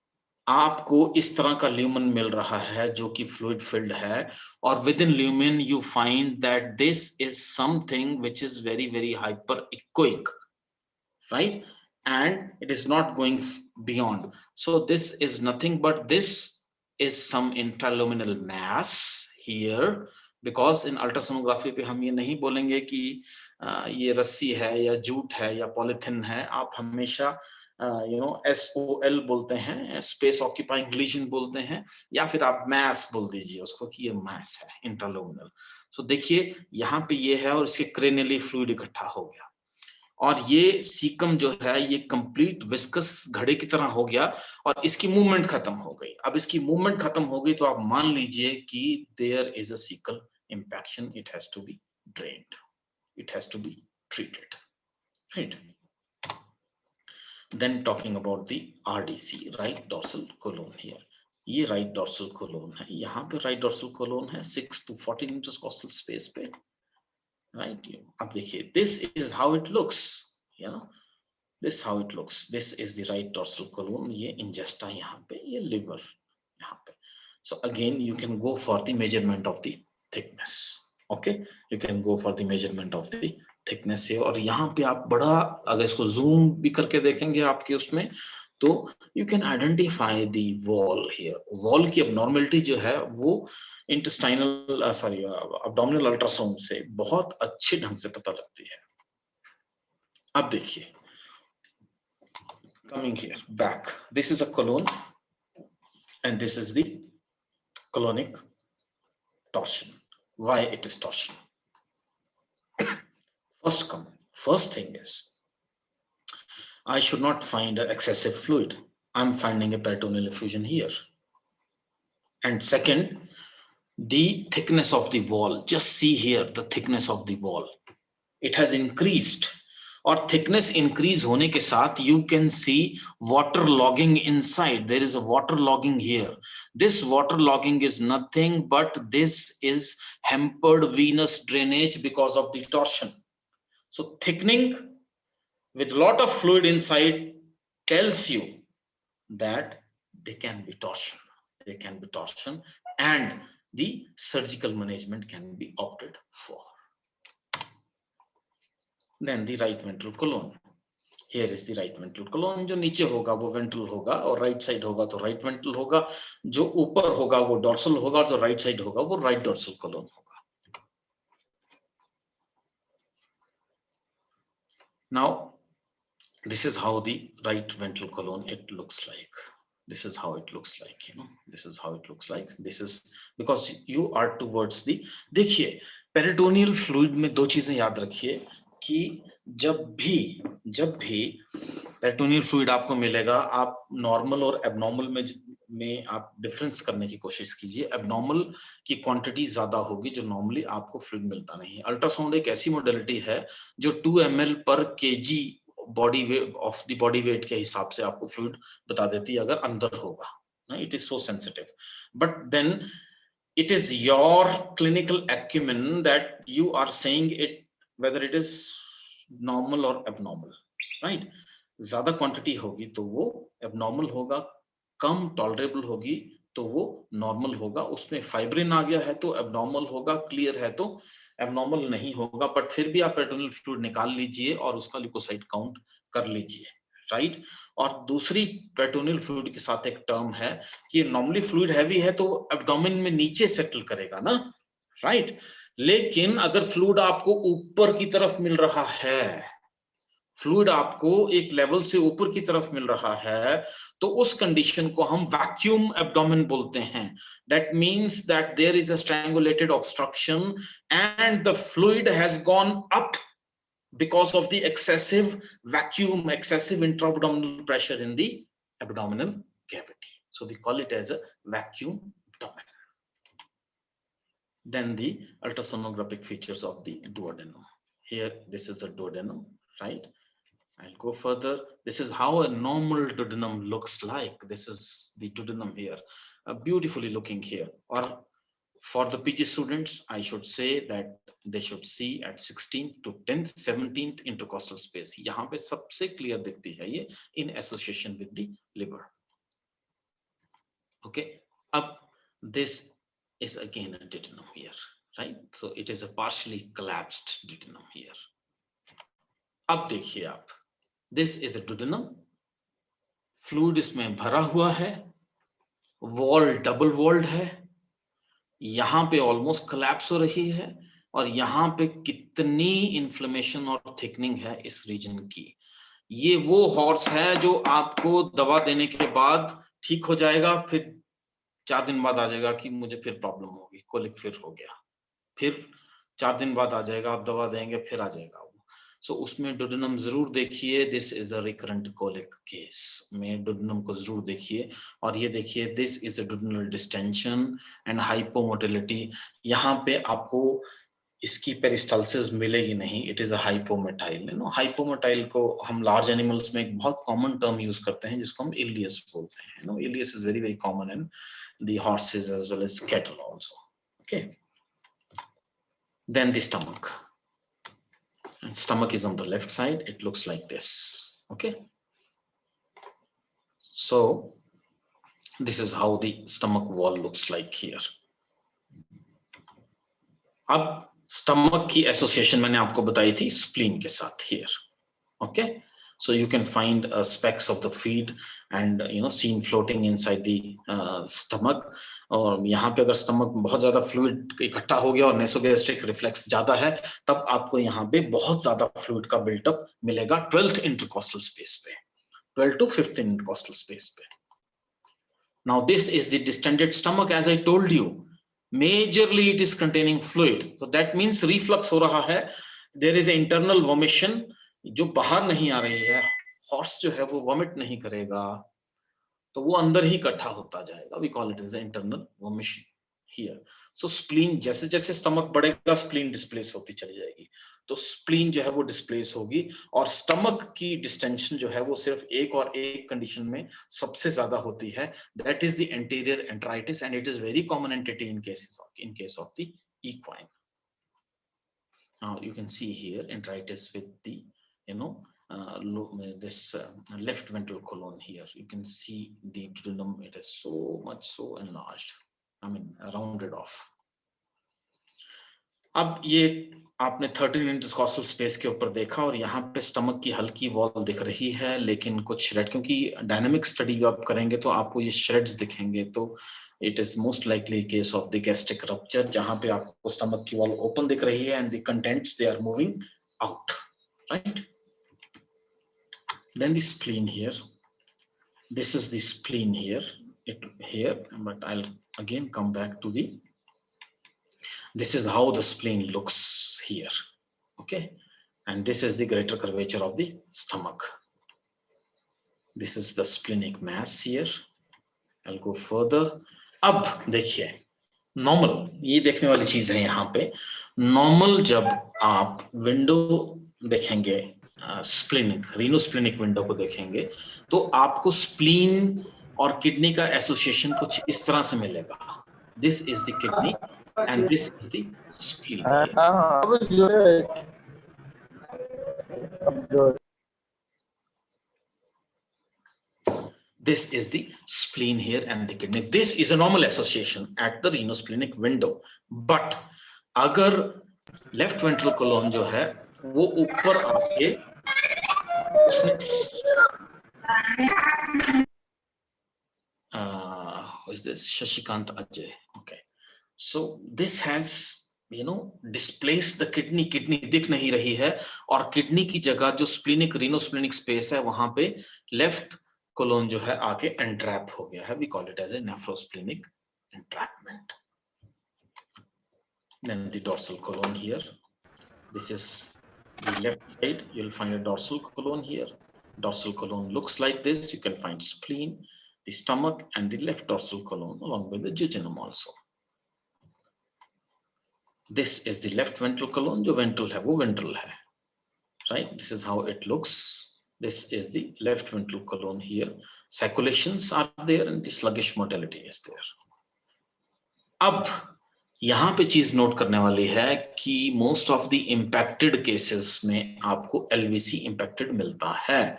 आपको इस तरह का lumen मिल रहा है जो कि फ्लूइड फिल्ड है, और within lumen you find that this is something which is very very hyper echoic, right, and it is not going beyond. So this is nothing but this is some intraluminal mass here, because in ultrasonography पे हम ये नहीं बोलेंगे कि ये रस्सी है या जूट है या पॉलिथिन है. आप हमेशा SOL बोलते हैं, स्पेस ऑक्यूपाइंग लीजन बोलते हैं, या फिर आप मैस बोल दीजिए उसको कि ये मैस है इंट्राल्यूमिनल. सो देखिए यहाँ पे ये है और इसके क्रेनियली फ्लूइड इकट्ठा हो गया, और ये सीकम जो है ये कंप्लीट विस्कस घड़े की तरह हो गया और इसकी मूवमेंट खत्म हो गई. अब इसकी मूवमेंट खत्म हो गई तो आप मान लीजिए कि there is a caecal impaction. It has to be drained, it has to be treated, right. Then talking about the RDC, right dorsal colon here. ये right dorsal colon है, यहाँ पे right dorsal colon है 6 to 14 intercostal space पे, right. अब देखिए, this is how it looks, this how it looks. This is the right dorsal colon. ये ingesta यहाँ पे, ये liver यहाँ पे. So again you can go for the measurement of the thickness. Okay, you can go for the measurement of the thickness है. और यहाँ पे आप बड़ा अगर इसको जूम भी करके देखेंगे आपके उसमें, तो you can identify the wall here. Wall की अबनॉर्मलिटी जो है वो इंटेस्टाइनल अब्डोमिनल अल्ट्रासाउंड से बहुत अच्छे ढंग से पता लगती है. अब देखिए, coming here back, this is a colon and this is the colonic torsion. Why it is torsion? First thing is, I should not find an excessive fluid. I'm finding a peritoneal effusion here. And second, the thickness of the wall. Just see here the thickness of the wall. It has increased. और thickness increase होने के साथ you can see water logging inside. There is a water logging here. This water logging is nothing but this is hampered venous drainage because of the torsion. So thickening with a lot of fluid inside tells you that they can be torsion. They can be torsion, and the surgical management can be opted for. Then the right ventral colon. Here is the right ventral colon. जो नीचे होगा वो ventral होगा, और right side होगा तो right ventral होगा. जो ऊपर होगा वो dorsal होगा, और जो right side होगा वो right dorsal colon होगा. Now, this is how the right ventral colon it looks like. This is how it looks like, this is how it looks like. This is because you are towards the, देखिए peritoneal fluid में दो चीजें याद रखिए कि जब भी peritoneal fluid आपको मिलेगा, आप नॉर्मल और एबनॉर्मल में आप डिफरेंस करने की कोशिश कीजिए. एबनॉर्मल की क्वांटिटी ज्यादा होगी जो नॉर्मली आपको फ्लूइड मिलता नहीं है. अल्ट्रासाउंड एक ऐसी मॉडलिटी है जो 2 ml per kg body weight of the body weight के हिसाब से आपको फ्लूइड बता देती है अगर अंदर होगा. It is so sensitive. But then it is your clinical acumen that you are saying it whether it is normal or abnormal, right? ज्यादा क्वांटिटी होगी तो वो एबनॉर्मल होगा, कम टॉलरेबल होगी तो वो नॉर्मल होगा, उसमें फाइब्रिन आ गया है तो एबनॉर्मल होगा, क्लियर है तो एबनॉर्मल नहीं होगा, बट फिर भी आप पेरिटोनियल फ्लूइड निकाल लीजिए और उसका ल्यूकोसाइट काउंट कर लीजिए, राइट? और दूसरी पेरिटोनियल फ्लूइड के साथ एक टर्म है कि नॉर्मली फ्लूइड हैवी है तो एब्डोमेन में नीचे सेटल करेगा ना, राइट? लेकिन अगर फ्लूइड आपको ऊपर की तरफ मिल रहा है, फ्लूइड आपको एक लेवल से ऊपर की तरफ मिल रहा है, तो उस कंडीशन को हम वैक्यूम एब्डोमेन बोलते हैं. That means that there is a strangulated obstruction and the fluid has gone up because of the excessive vacuum, excessive intra-abdominal pressure in the abdominal cavity. So we call it as a vacuum abdomen. Then the ultrasonographic features of the duodenum. Here, this is the duodenum, right? I'll go further. This is how a normal duodenum looks like. This is the duodenum here, beautifully looking here. Or for the PG students, I should say that they should see at 16th to 10th, 17th intercostal space. यहाँ पे सबसे clear दिखती है ये in association with the liver. Okay. अब this is again a duodenum here, right? So it is a partially collapsed duodenum here. अब देखिए आप, this is a duodenum. Fluid इसमें भरा हुआ है, wall double walled है, यहाँ पे ऑलमोस्ट कोलैप्स हो रही है और यहाँ पे कितनी इन्फ्लेमेशन और थिकनिंग है इस रीजन की. ये वो हॉर्स है जो आपको दवा देने के बाद ठीक हो जाएगा, फिर 4 दिन बाद आ जाएगा कि मुझे फिर प्रॉब्लम होगी, कोलिक फिर हो गया, फिर 4 दिन बाद आ जाएगा, आप दवा देंगे फिर आ जाएगा वो. सो उसमें डुडेनम जरूर देखिए. This is a recurrent colic case में डुडेनम को जरूर देखिए. और ये देखिए, this is a duodenal distension and hypomotility. यहाँ पे आपको इसकी पेरिस्टाल्सिस मिलेगी नहीं. It is a हाइपोमेटाइल. हाइपोमेटाइल को हम लार्ज एनिमल्स में एक बहुत कॉमन टर्म यूज करते हैं जिसको हम इलियस बोलते हैं. Ileus is very very common in the horses as well as cattle also. Okay. Then the stomach. And stomach is on the left side. It looks like this. Okay. So this is how the stomach wall looks like here. अब stomach की association मैंने आपको बताई थी spleen के साथ here. Okay. So you can find specks of the feed and seen floating inside the stomach. और यहाँ पे अगर स्टमक बहुत ज्यादा फ्लूइड इकट्ठा हो गया और नेसोगैस्ट्रिक रिफ्लेक्स ज्यादा है, तब आपको यहाँ पे बहुत ज्यादा फ्लूइड का बिल्टअप मिलेगा 12th इंटरकोस्टल स्पेस पे, 12 to 15th इंटरकोस्टल स्पेस पे. Now this is the distended stomach, as I told you. Majorly it is containing fluid. So that means reflux हो रहा है. There is internal vomission जो बाहर नहीं आ रही है. हॉर्स जो है वो वॉमिट नहीं करेगा, तो वो अंदर ही इकट्ठा होता जाएगा. We call it as internal vomission here. So spleen, जैसे जैसे स्टमक बढ़ेगा स्प्लीन डिस्प्लेस होती चली जाएगी. तो स्प्लीन जो है वो डिस्प्लेस होगी. और स्टमक की डिस्टेंशन जो है वो सिर्फ एक और एक कंडीशन में सबसे ज्यादा होती है. That is the anterior enteritis and it is very common entity in case of the equine. Now you can see here enteritis with the this left ventral colon here. You can see the duodenum. It is so enlarged. I mean rounded off. अब ये आपने 13 intercostal space के ऊपर देखा और यहाँ पे stomach की हल्की वॉल दिख रही है, लेकिन कुछ श्रेड, क्योंकि डायनामिक स्टडी आप करेंगे तो आपको ये श्रेड्स दिखेंगे. तो it is most likely case of the gastric rupture, जहां पे आपको स्टमक की वॉल ओपन दिख रही है and the contents they are moving out, right. Then the spleen here. This is the spleen here. But I'll again come back to the. This is how the spleen looks here. Okay, and this is the greater curvature of the stomach. This is the splenic mass here. I'll go further. अब देखिए, normal, ये देखने वाली चीज है यहाँ पे. Normal जब आप विंडो देखेंगे, स्प्लिनिक रीनोस्प्लिनिक विंडो को देखेंगे, तो आपको स्प्लीन और किडनी का एसोसिएशन कुछ इस तरह से मिलेगा. This is the kidney, and this is the spleen. This is the spleen here and the kidney. This is a normal association at the renosplenic window. But अगर left ventral colon जो है वो ऊपर आके who is this? Shashikant Ajay. Okay. So this has, you know, displaced the kidney. Kidney दिख नहीं रही है और kidney की जगह जो splenic renosplenic space है वहां पे left colon जो है आके entrap हो गया है. We call it as a nephrosplenic entrapment. Then the dorsal colon here. This is the left side. You'll find a dorsal colon here. Dorsal colon looks like this. You can find spleen, the stomach, and the left dorsal colon along with the jejunum also. This is the left ventral colon. जो ventral है वो ventral है, right? This is how it looks. This is the left ventral colon here. Circulations are there and the sluggish motility is there. अब यहाँ पे चीज note करने वाली है कि most of the impacted cases में आपको LVC इम्पैक्टेड मिलता है,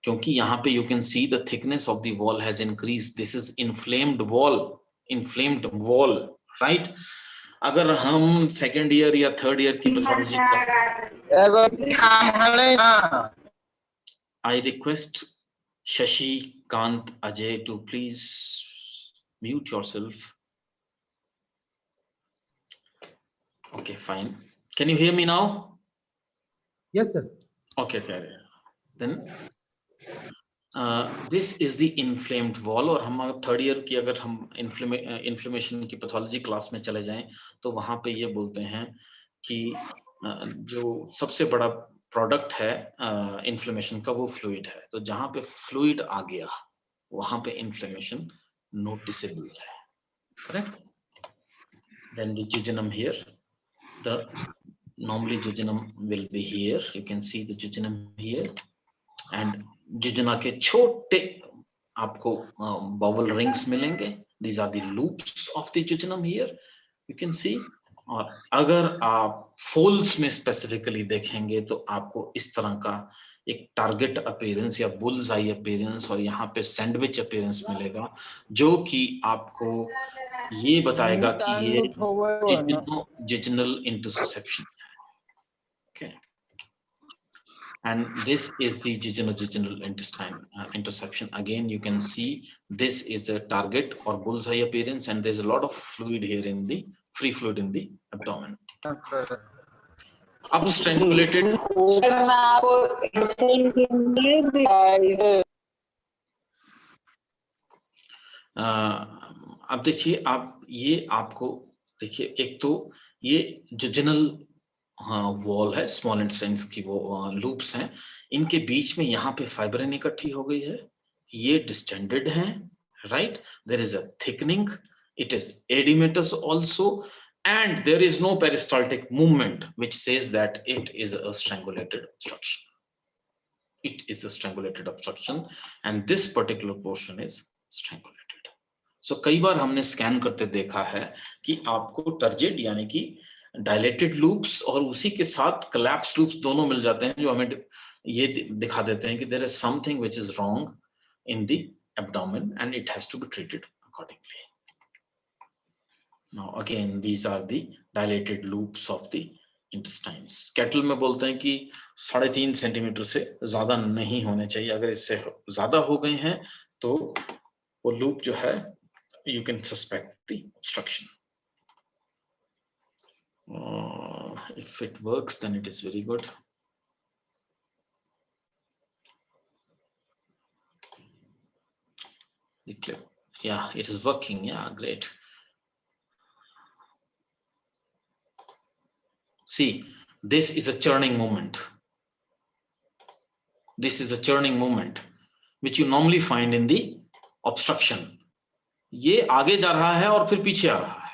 क्योंकि यहाँ पे you can see the thickness of the wall has increased. This is inflamed wall, right? अगर हम सेकेंड ईयर या थर्ड ईयर की pathology, I request Shashikant Ajay to please mute yourself. Okay, fine. Can you hear me now? Yes, sir. Okay, fair. Then this is the inflamed wall. और हम third year की अगर हम inflammation की pathology class में चले जाएं तो वहां पे ये बोलते हैं कि जो सबसे बड़ा प्रोडक्ट है इन्फ्लेमेशन का वो फ्लूइड है. तो जहां पे फ्लूइड आ गया वहां पे इन्फ्लेमेशन नोटिसेबल है, correct? Then the jejunum here. Normally jejunum will be here. You can see the jejunum here, and jejuna के छोटे आपको bowel rings मिलेंगे. These are the loops of the jejunum here. You can see. और अगर आप folds में specifically देखेंगे तो आपको इस तरह का एक टारगेट अपीयरेंस या बुल्स आई अपीयरेंस और यहाँ पे सैंडविच अपीयरेंस मिलेगा, जो कि आपको ये बताएगा कि ये jejunal intussusception. Okay, and this is the jejunal intestine interception. Again, you can see this is a target or bullseye appearance, and there's a lot of fluid here in the free fluid in the abdomen. Up strangulated. अब देखिए, आप ये आपको देखिए, एक तो ये जजनल wall है, स्मॉल इंटेस्टाइन्स की वो लूप्स हैं, इनके बीच में यहाँ पे फाइब्रिन इकट्ठी हो गई है, ये डिस्टेंडेड हैं, right? There is a thickening, it is oedematous also, and there is no peristaltic movement which says that it is a strangulated obstruction. It is a strangulated obstruction, and this particular portion is strangulated. So कई बार हमने scan करते देखा है कि आपको turgid यानी कि dilated loops और उसी के साथ collapsed लूप्स दोनों मिल जाते हैं, जो हमें ये दिखा देते हैं कि there is something which is wrong in the abdomen and it has to be treated accordingly. Now again, these are the dilated loops of the intestines. Cattle में बोलते हैं कि 3.5 सेंटीमीटर से ज्यादा नहीं होने चाहिए. अगर इससे ज्यादा हो गए हैं तो वो लूप जो है, you can suspect the obstruction. If it works, then it is very good. The clip, yeah, it is working. Yeah, great. See, this is a churning movement. This is a churning movement, which you normally find in the obstruction. ये आगे जा रहा है और फिर पीछे आ रहा है.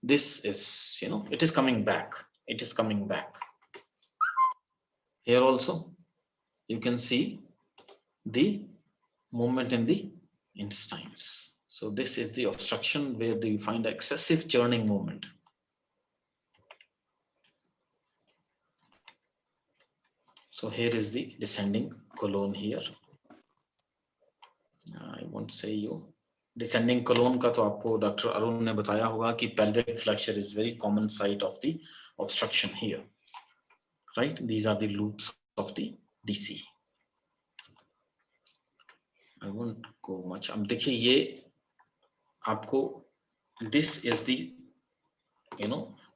This is, you know, it is coming back. It is coming back. Here also, you can see the movement in the intestines. So this is the obstruction where you find excessive churning movement. So here is the descending colon here. I won't say you. Descending colon का तो आपको doctor Arun ने बताया होगा कि pelvic flexure is very common site of the obstruction here, right? These are the loops of the DC. I won't go much. अब देखिए ये आपको this is the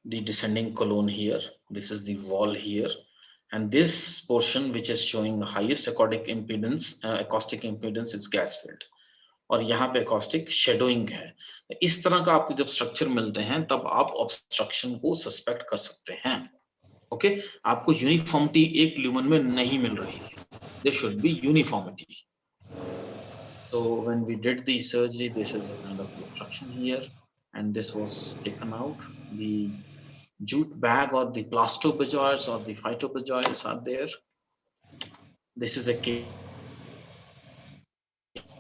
the descending colon here. This is the wall here, and this portion which is showing the highest acoustic impedance is gas filled. और यहाँ पे acoustic shadowing है. इस तरह का आपको जब स्ट्रक्चर मिलते हैं तब आप ऑब्स्ट्रक्शन को सस्पेक्ट कर सकते हैं. ओके, आपको यूनिफॉर्मिटी एक ल्यूमन में नहीं मिल रही है. There should be uniformity. So when we did the surgery, this is a kind of obstruction here, and this was taken out. The jute bag or the plastobezoids or the phytobezoids are there. This is a case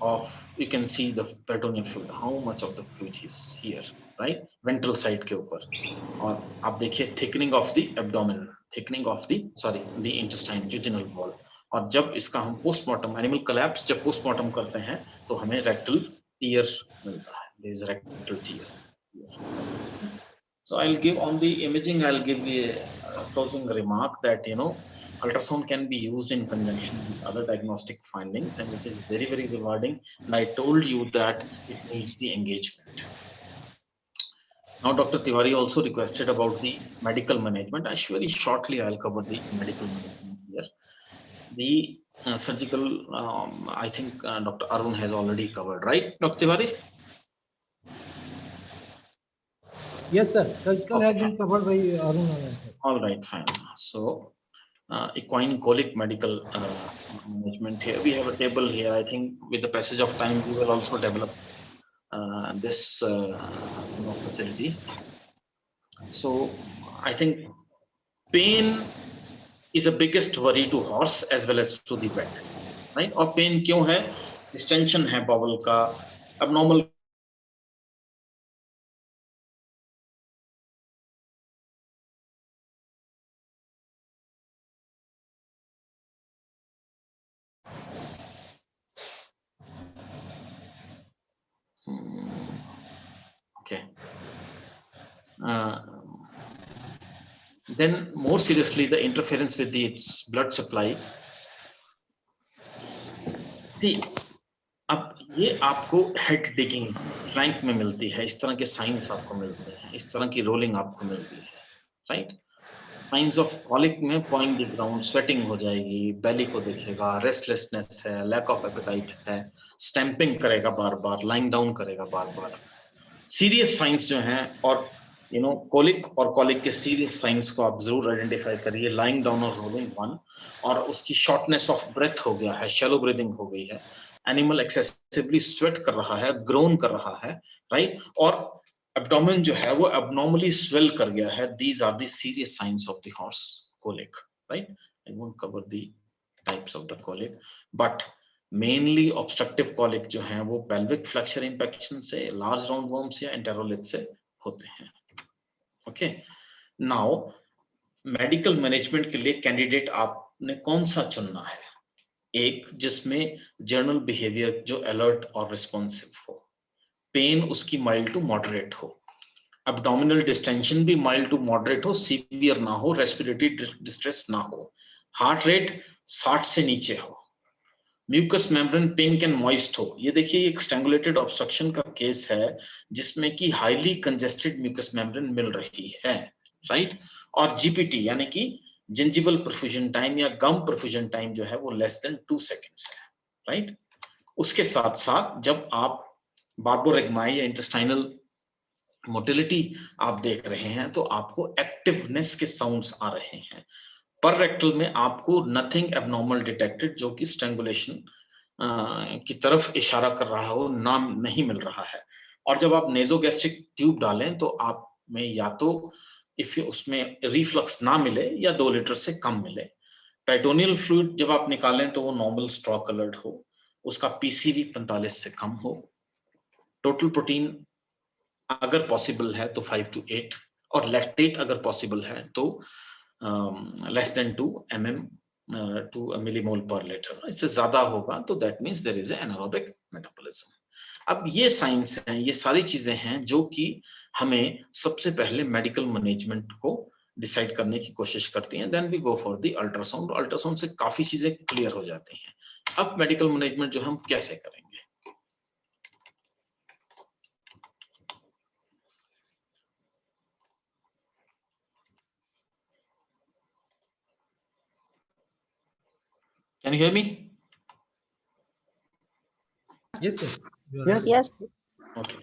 of, you can see the peritoneal fluid, how much of the fluid is here, right? Ventral side के ऊपर. और आप देखिए thickening of the abdomen, thickening of the intestine, jejunal wall. और जब इसका हम postmortem, animal collapse जब पोस्टमार्टम करते हैं तो हमें रेक्टल टीयर मिलता है. There is rectal tear. So I'll give on the imaging, I'll give a closing remark that ultrasound can be used in conjunction with other diagnostic findings, and it is very, very rewarding. And I told you that it needs the engagement. Now, Dr. Tiwari also requested about the medical management. Very shortly, I'll cover the medical management here. The surgical, I think Dr. Arun has already covered, right, Dr. Tiwari? Yes, sir. Surgical has been covered by Arun. All right, fine. So, equine colic medical management here. We have a table here. I think with the passage of time, we will also develop this facility. So, I think pain is the biggest worry to horse as well as to the vet, right? और pain क्यों है? Distension है bowel का, abnormal okay. Then more seriously, the interference with its blood supply. अब ये आपको head digging flank में मिलती है, इस तरह के साइंस आपको मिलते हैं, इस तरह की रोलिंग आपको मिलती है, राइट? साइंस ऑफ कॉलिक में पॉइंट द ग्राउंड, स्वेटिंग हो जाएगी, बेली को देखेगा, रेस्टलेसनेस है, लैक ऑफ एपेटाइट है, स्टैंपिंग करेगा बार बार, लाइंग डाउन करेगा बार बार. सीरियस साइंस जो हैं, और कोलिक और कॉलिक के सीरियस साइंस को आप जरूर आइडेंटिफाई करिए. लाइंग डाउन और रोलिंग वन, और उसकी शॉर्टनेस ऑफ ब्रेथ हो गया है, शैलो ब्रीदिंग हो गई है, एनिमल एक्सेसिवली स्वेट कर रहा है, ग्रोन कर रहा है, राइट? और एब्डोमेन जो है वो एब्नॉर्मली स्वेल कर गया है. These are the serious science of the horse colic, right? I won't cover the types of the colic, but mainly obstructive colic जो है वो पेल्विक फ्लेक्चर इंफेक्शन से, लार्ज राउंड वर्म्स या एंटेरोलिथ से होते हैं. ओके, नाउ मेडिकल मैनेजमेंट के लिए कैंडिडेट आपने कौन सा चुनना है? एक जिसमें जर्नल बिहेवियर जो अलर्ट और रिस्पॉन्सिव हो, पेन उसकी माइल्ड टू मॉडरेट हो, एब्डोमिनल डिस्टेंशन भी माइल्ड टू मॉडरेट हो, सीवियर ना हो, रेस्पिरेटरी डिस्ट्रेस ना हो, हार्ट रेट 60 से नीचे हो, mucus membrane pink and moist हो. ये देखिए एक स्ट्रैंगुलेटेड ऑब्स्ट्रक्शन का केस है जिसमें कि हाईली कंजेस्टेड म्यूकस मेम्ब्रेन मिल रही है, राइट? और जीपीटी यानी कि जिंजिवल परफ्यूजन टाइम या गम परफ्यूजन टाइम जो है वो लेस देन 2 सेकेंड्स है, राइट? उसके साथ साथ जब आप बार्बोरेगमाई या इंटेस्टाइनल मोटिलिटी आप देख रहे हैं तो आपको एक्टिवनेस के साउंड्स आ रहे हैं. पर रेक्टल में आपको नथिंग एबनॉर्मल डिटेक्टेड जो कि स्ट्रैंगुलेशन की तरफ इशारा कर रहा हो नाम नहीं मिल रहा है. और जब आप नेजोगैस्ट्रिक ट्यूब डालें तो आप में या तो इफ उसमें रिफ्लक्स ना मिले या 2 लीटर से कम मिले. पेरिटोनियल फ्लूइड जब आप निकालें तो वो नॉर्मल स्ट्रॉ कलर्ड हो, उसका पीसीवी 45 से कम हो, टोटल प्रोटीन अगर पॉसिबल है तो 5 to 8, और लैक्टेट अगर पॉसिबल है तो less than 2 millimole per litre, इससे ज्यादा होगा तो that means there is anaerobic metabolism. अब ये साइंस है, ये सारी चीजें हैं जो कि हमें सबसे पहले मेडिकल मैनेजमेंट को डिसाइड करने की कोशिश करती हैं। Then we go for the ultrasound. Ultrasound से काफी चीजें क्लियर हो जाती हैं। अब मेडिकल मैनेजमेंट जो हम कैसे करेंगे, can you hear me? Yes, sir. You are Yes. right. Yes. Okay.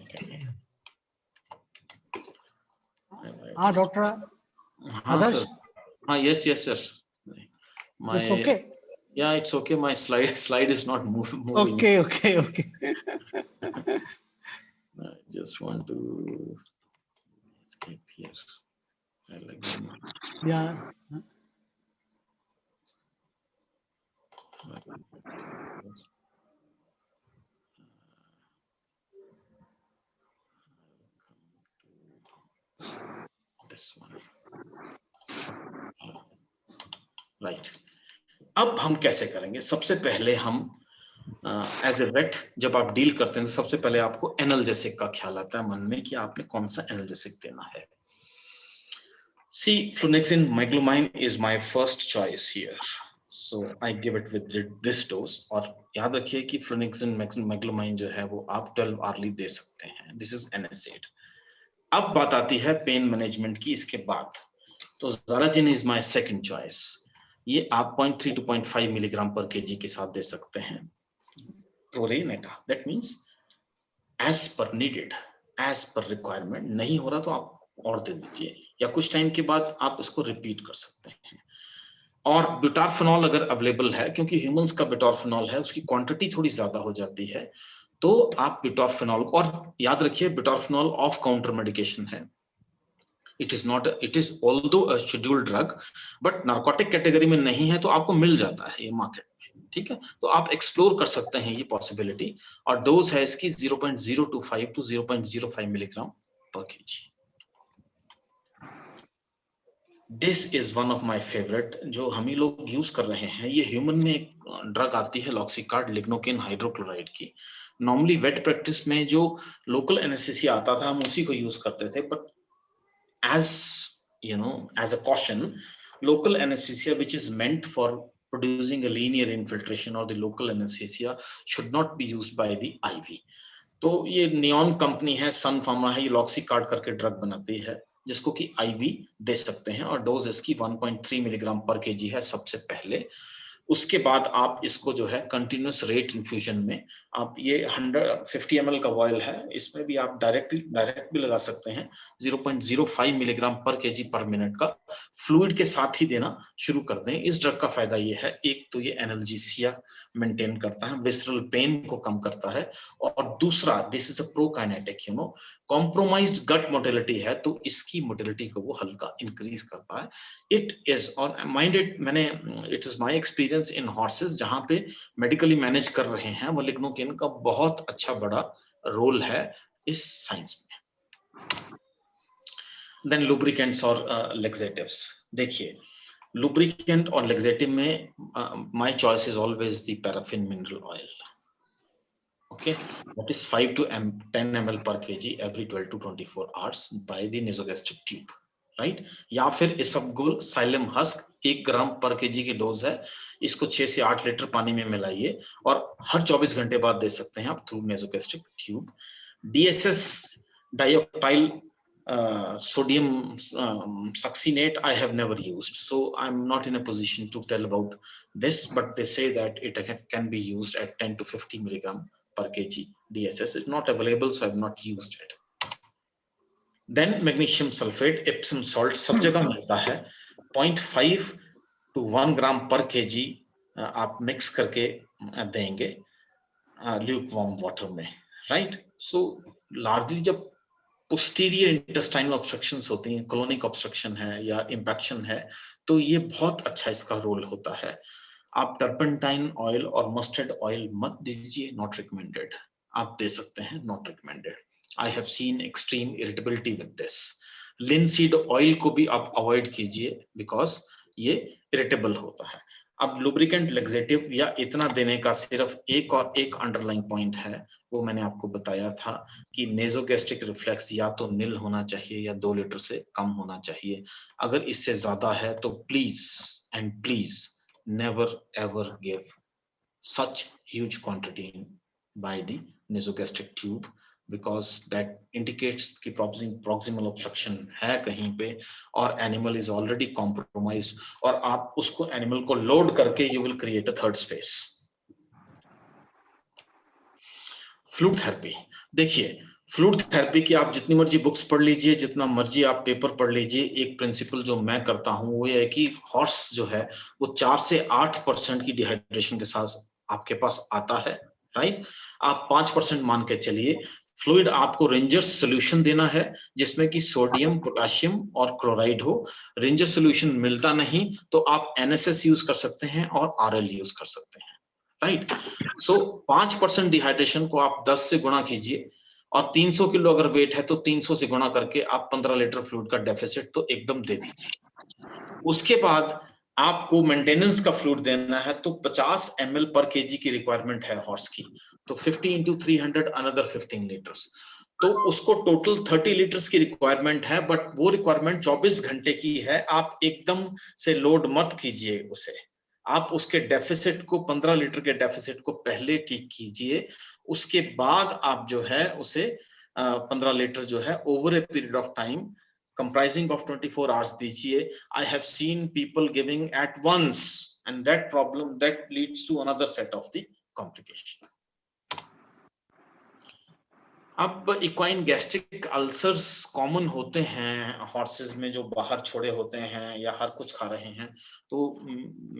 Dr. हाँ Adarsh? sir. हाँ, yes sir. My, It's okay. Yeah, it's okay. My slide is not moving. Okay. I just want to escape here. Yeah. This one. Right. अब हम कैसे करेंगे? सबसे पहले हम as a wait जब आप डील करते हैं तो सबसे पहले आपको एनाल्जेसिक का ख्याल आता है मन में कि आपने कौन सा एनाल्जेसिक देना है। See, flunixin meglumine is my first choice here, so I give it with this dose। और याद रखिए कि flunixin meglumine जो है वो आप 12 hourly दे सकते हैं। This is NSAID। अब बात आती है पेन मैनेजमेंट की। इसके बाद तो ज़ाराजिन इज माय सेकंड चॉइस। ये आप 0.3 to 0.5 मिलीग्राम पर केजी के साथ दे सकते हैं pro re nata. That means as per needed, as per requirement. नहीं हो रहा तो आप और दे दीजिए, या कुछ टाइम के बाद आप इसको रिपीट कर सकते हैं। और ब्यूटारफेनॉल अगर अवेलेबल है, क्योंकि ह्यूमंस का ब्यूटारफेनॉल है उसकी क्वांटिटी थोड़ी ज्यादा हो जाती है, तो आप ब्यूटारफेनॉल, और याद रखिए ब्यूटारफेनॉल ऑफ काउंटर मेडिकेशन है। It is although a scheduled drug, but narcotic category में नहीं है, तो आपको मिल जाता है ये मार्केट में। ठीक है, तो आप एक्सप्लोर कर सकते हैं ये पॉसिबिलिटी। और डोज है इसकी 0.025 to 0.05 मिलीग्राम पर KG. This is one of my favourite जो हम ही लोग यूज कर रहे हैं। ये ह्यूमन में एक ड्रग आती है लॉक्सिकार्ड लिग्नोकेन हाइड्रोक्लोराइड की। नॉर्मली वेट प्रैक्टिस में जो लोकल एनेस्थीसिया आता था हम उसी को यूज करते थे, but as you know, as a caution, local anesthesia which is meant for producing a linear infiltration, or the local anesthesia should not be used by the IV। तो ये neon company है, सन pharma है, ये लॉक्सिकार्ड करके drug बनाती है जिसको कि IV दे सकते हैं, और डोज इसकी 1.3 मिलीग्राम पर केजी है सबसे पहले। उसके बाद आप इसको जो है कंटिन्यूस रेट इन्फ्यूजन में आप ये 150 ml का वॉयल है, इसमें भी आप डायरेक्ट भी लगा सकते हैं। 0.05 मिलीग्राम पर केजी पर मिनट का फ्लूइड के साथ ही देना शुरू कर दें। इस ड्रग का फायदा ये है, एक तो ये एनाल्जेसिया मेंटेन करता है, विसरल पेन को कम करता है, और दूसरा this is a prokinetic, compromised gut motility है तो इसकी मोटिलिटी को वो हल्का इंक्रीज करता है। इट इज और minded, it is my experience in horses जहां पे मेडिकली मैनेज कर रहे हैं, वो लिग्नोकेन का बहुत अच्छा बड़ा रोल है इस साइंस में। देन लुब्रिकेंट्स और लेक्सेटिव्स। देखिए लुब्रिकेंट और लेक्सेटिव में my choice is always the paraffin mineral oil. Okay, that is 5 to 10 ml per kg every 12 to 24 hours by the nasogastric tube, right? या फिर इसबगोल साइलम हस्क 1 ग्राम पर KG की dose है, इसको 6 से 8 लीटर पानी में मिलाइए और हर 24 घंटे बाद दे सकते हैं आप through nasogastric tube. DSS dioctyl sodium succinate I have never used, so I'm not in a position to tell about this, but they say that it can be used at 10 to 50 milligram per kg. DSS is not available, so I've not used it. Then magnesium sulfate, Epsom salt, सब जगह मिलता है। 0.5 to 1 gram per kg आप mix करके देंगे lukewarm water में, right? So largely जब posterior intestinal obstructions होती हैं, कोलोनिक ऑब्स्ट्रक्शन है या इंफेक्शन है, तो ये बहुत अच्छा इसका रोल होता है। आप टर्पेंटाइन ऑयल और मस्टर्ड ऑयल मत दीजिए, नॉट रिकमेंडेड। आप दे सकते हैं, not recommended. I have seen extreme irritability with this. Linseed oil को भी आप अवॉइड कीजिए बिकॉज ये इरिटेबल होता है। अब लुब्रिकेंट लेक्सेटिव या इतना देने का सिर्फ एक और एक अंडरलाइन पॉइंट है, वो मैंने आपको बताया था कि नेजोगैस्ट्रिक रिफ्लेक्स या तो निल होना चाहिए या 2 लीटर से कम होना चाहिए। अगर इससे ज्यादा है तो please and please never ever give such huge quantity by the nasogastric tube because that indicates कि proximal obstruction है कहीं पे और animal is already compromised और आप उसको animal को load करके you will create a third space। Fluid therapy, देखिए फ्लूइड थेरेपी की आप जितनी मर्जी बुक्स पढ़ लीजिए, जितना मर्जी आप पेपर पढ़ लीजिए, एक प्रिंसिपल जो मैं करता हूं वो ये है कि हॉर्स जो है वो 4 से 8% की डिहाइड्रेशन के साथ आपके पास आता है, राइट। आप 5% मान के चलिए। फ्लूइड आपको रेंजर्स सोल्यूशन देना है जिसमें कि सोडियम, पोटेशियम और क्लोराइड हो। रेंजर सोल्यूशन मिलता नहीं तो आप NSS यूज कर सकते हैं और RL यूज कर सकते हैं, राइट। सो 5% डिहाइड्रेशन को आप 10 से गुणा कीजिए और 300 किलो अगर वेट है तो 300 से गुणा करके आप 15 लीटर फ्लूइड का डेफिसिट तो एकदम दे दीजिए। उसके बाद आपको मेंटेनेंस का फ्लूइड देना है तो 50 ml पर केजी की रिक्वायरमेंट है हॉर्स की, तो 50 into 300 अनदर 15 लीटर्स, तो उसको टोटल 30 लीटर्स की रिक्वायरमेंट है। बट वो रिक्वायरमेंट 24 घंटे की है, आप एकदम से लोड मत कीजिए उसे। आप उसके डेफिसिट को 15 लीटर के डेफिसिट को पहले ठीक कीजिए, उसके बाद आप जो है उसे 15 लीटर जो है over a period of time comprising of 24 hours दीजिए। I have seen people giving at once and that problem that leads to another set of the complication। अब इक्वाइन गैस्ट्रिक अल्सर्स कॉमन होते हैं horses में जो बाहर छोड़े होते हैं या हर कुछ खा रहे हैं, तो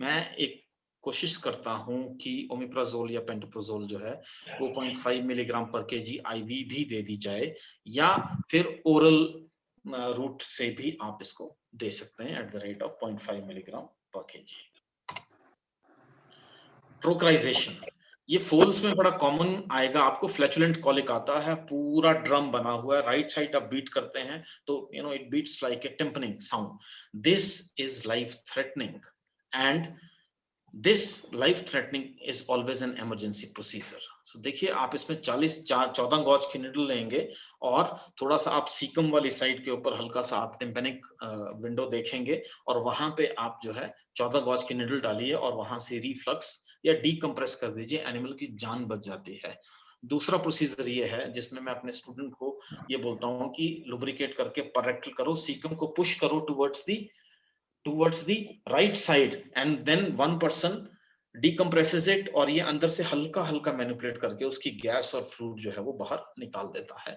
मैं एक कोशिश करता हूं कि ओमिप्राजोल या पेंटोप्राजोल जो है वो 0.5 मिलीग्राम पर केजी IV भी दे दी जाए या फिर ओरल रूट से भी आप इसको दे सकते हैं at the rate of 0.5 milligram पर केजी। ट्रोक्राइजेशन, ये फोल्स में बड़ा कॉमन आएगा आपको। फ्लैचुलेंट कॉलिक आता है, पूरा ड्रम बना हुआ है, राइट साइड आप बीट करते हैं तो it beats like a tympanic sound. This is life threatening and this life threatening is always an emergency procedure. So देखिए आप इसमें 14 गॉज की निडल लेंगे और थोड़ा सा आप सीकम वाली साइड के ऊपर हल्का सा आप टिम्पेनिक विंडो देखेंगे और वहां पे आप जो है 14 गॉज की निडल डालिए और वहां से रिफ्लक्स या डीकंप्रेस कर दीजिए, एनिमल की जान बच जाती है। दूसरा प्रोसीजर ये है जिसमें मैं अपने स्टूडेंट को ये बोलता हूँ कि लुब्रिकेट करके पररेक्टल करो, सीकम को पुश करो towards the right side and then one person decompresses it और ये अंदर से हल्का हल्का मैनिपुलेट करके उसकी गैस और फ्लूइड जो है वो बाहर निकाल देता है।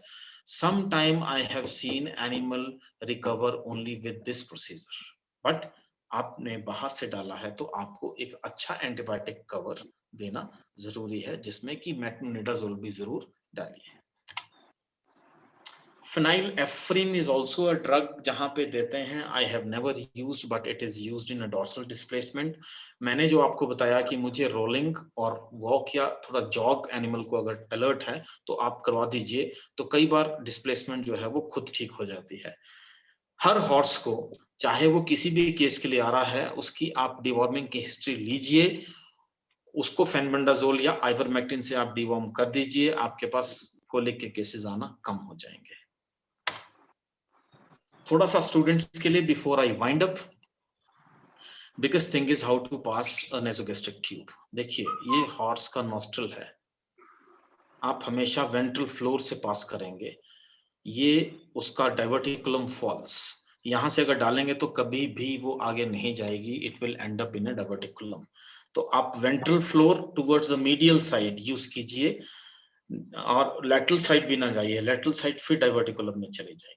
Sometime I have seen animal recover only with this procedure, but आपने बाहर से डाला है तो आपको एक अच्छा एंटीबायोटिक कवर देना जरूरी है जिसमें कि मेट्रोनिडाजोल भी जरूर डालिए। Phenylephrine is also a drug जहां पे देते हैं। I have never used but it is used in a dorsal displacement। मैंने जो आपको बताया कि मुझे रोलिंग और वॉक या थोड़ा जॉग एनिमल को अगर अलर्ट है तो आप करवा दीजिए, तो कई बार डिस्प्लेसमेंट जो है वो खुद ठीक हो जाती है। हर हॉर्स को चाहे वो किसी भी केस के लिए आ रहा है उसकी आप डिवॉर्मिंग की हिस्ट्री लीजिए, उसको फेनबेंडाजोल या आइवरमेक्टिन से आप डिवॉर्म कर दीजिए, आपके पास कोलिक के केसेस आना कम हो जाएंगे। थोड़ा सा स्टूडेंट्स के लिए before I wind up, biggest thing is how to pass a nasogastric tube. देखिए ये हॉर्स का नॉस्ट्रल है, आप हमेशा वेंट्रल फ्लोर से पास करेंगे, ये उसका डाइवर्टिकुलम फॉल्स, यहां से अगर डालेंगे तो कभी भी वो आगे नहीं जाएगी, it will and up in a diverticulum. तो आप ventral floor towards the medial side use कीजिए और लैटरल साइड भी ना जाइए, लैटरल साइड फिर डाइवर्टिकुलम में चली जाएगी,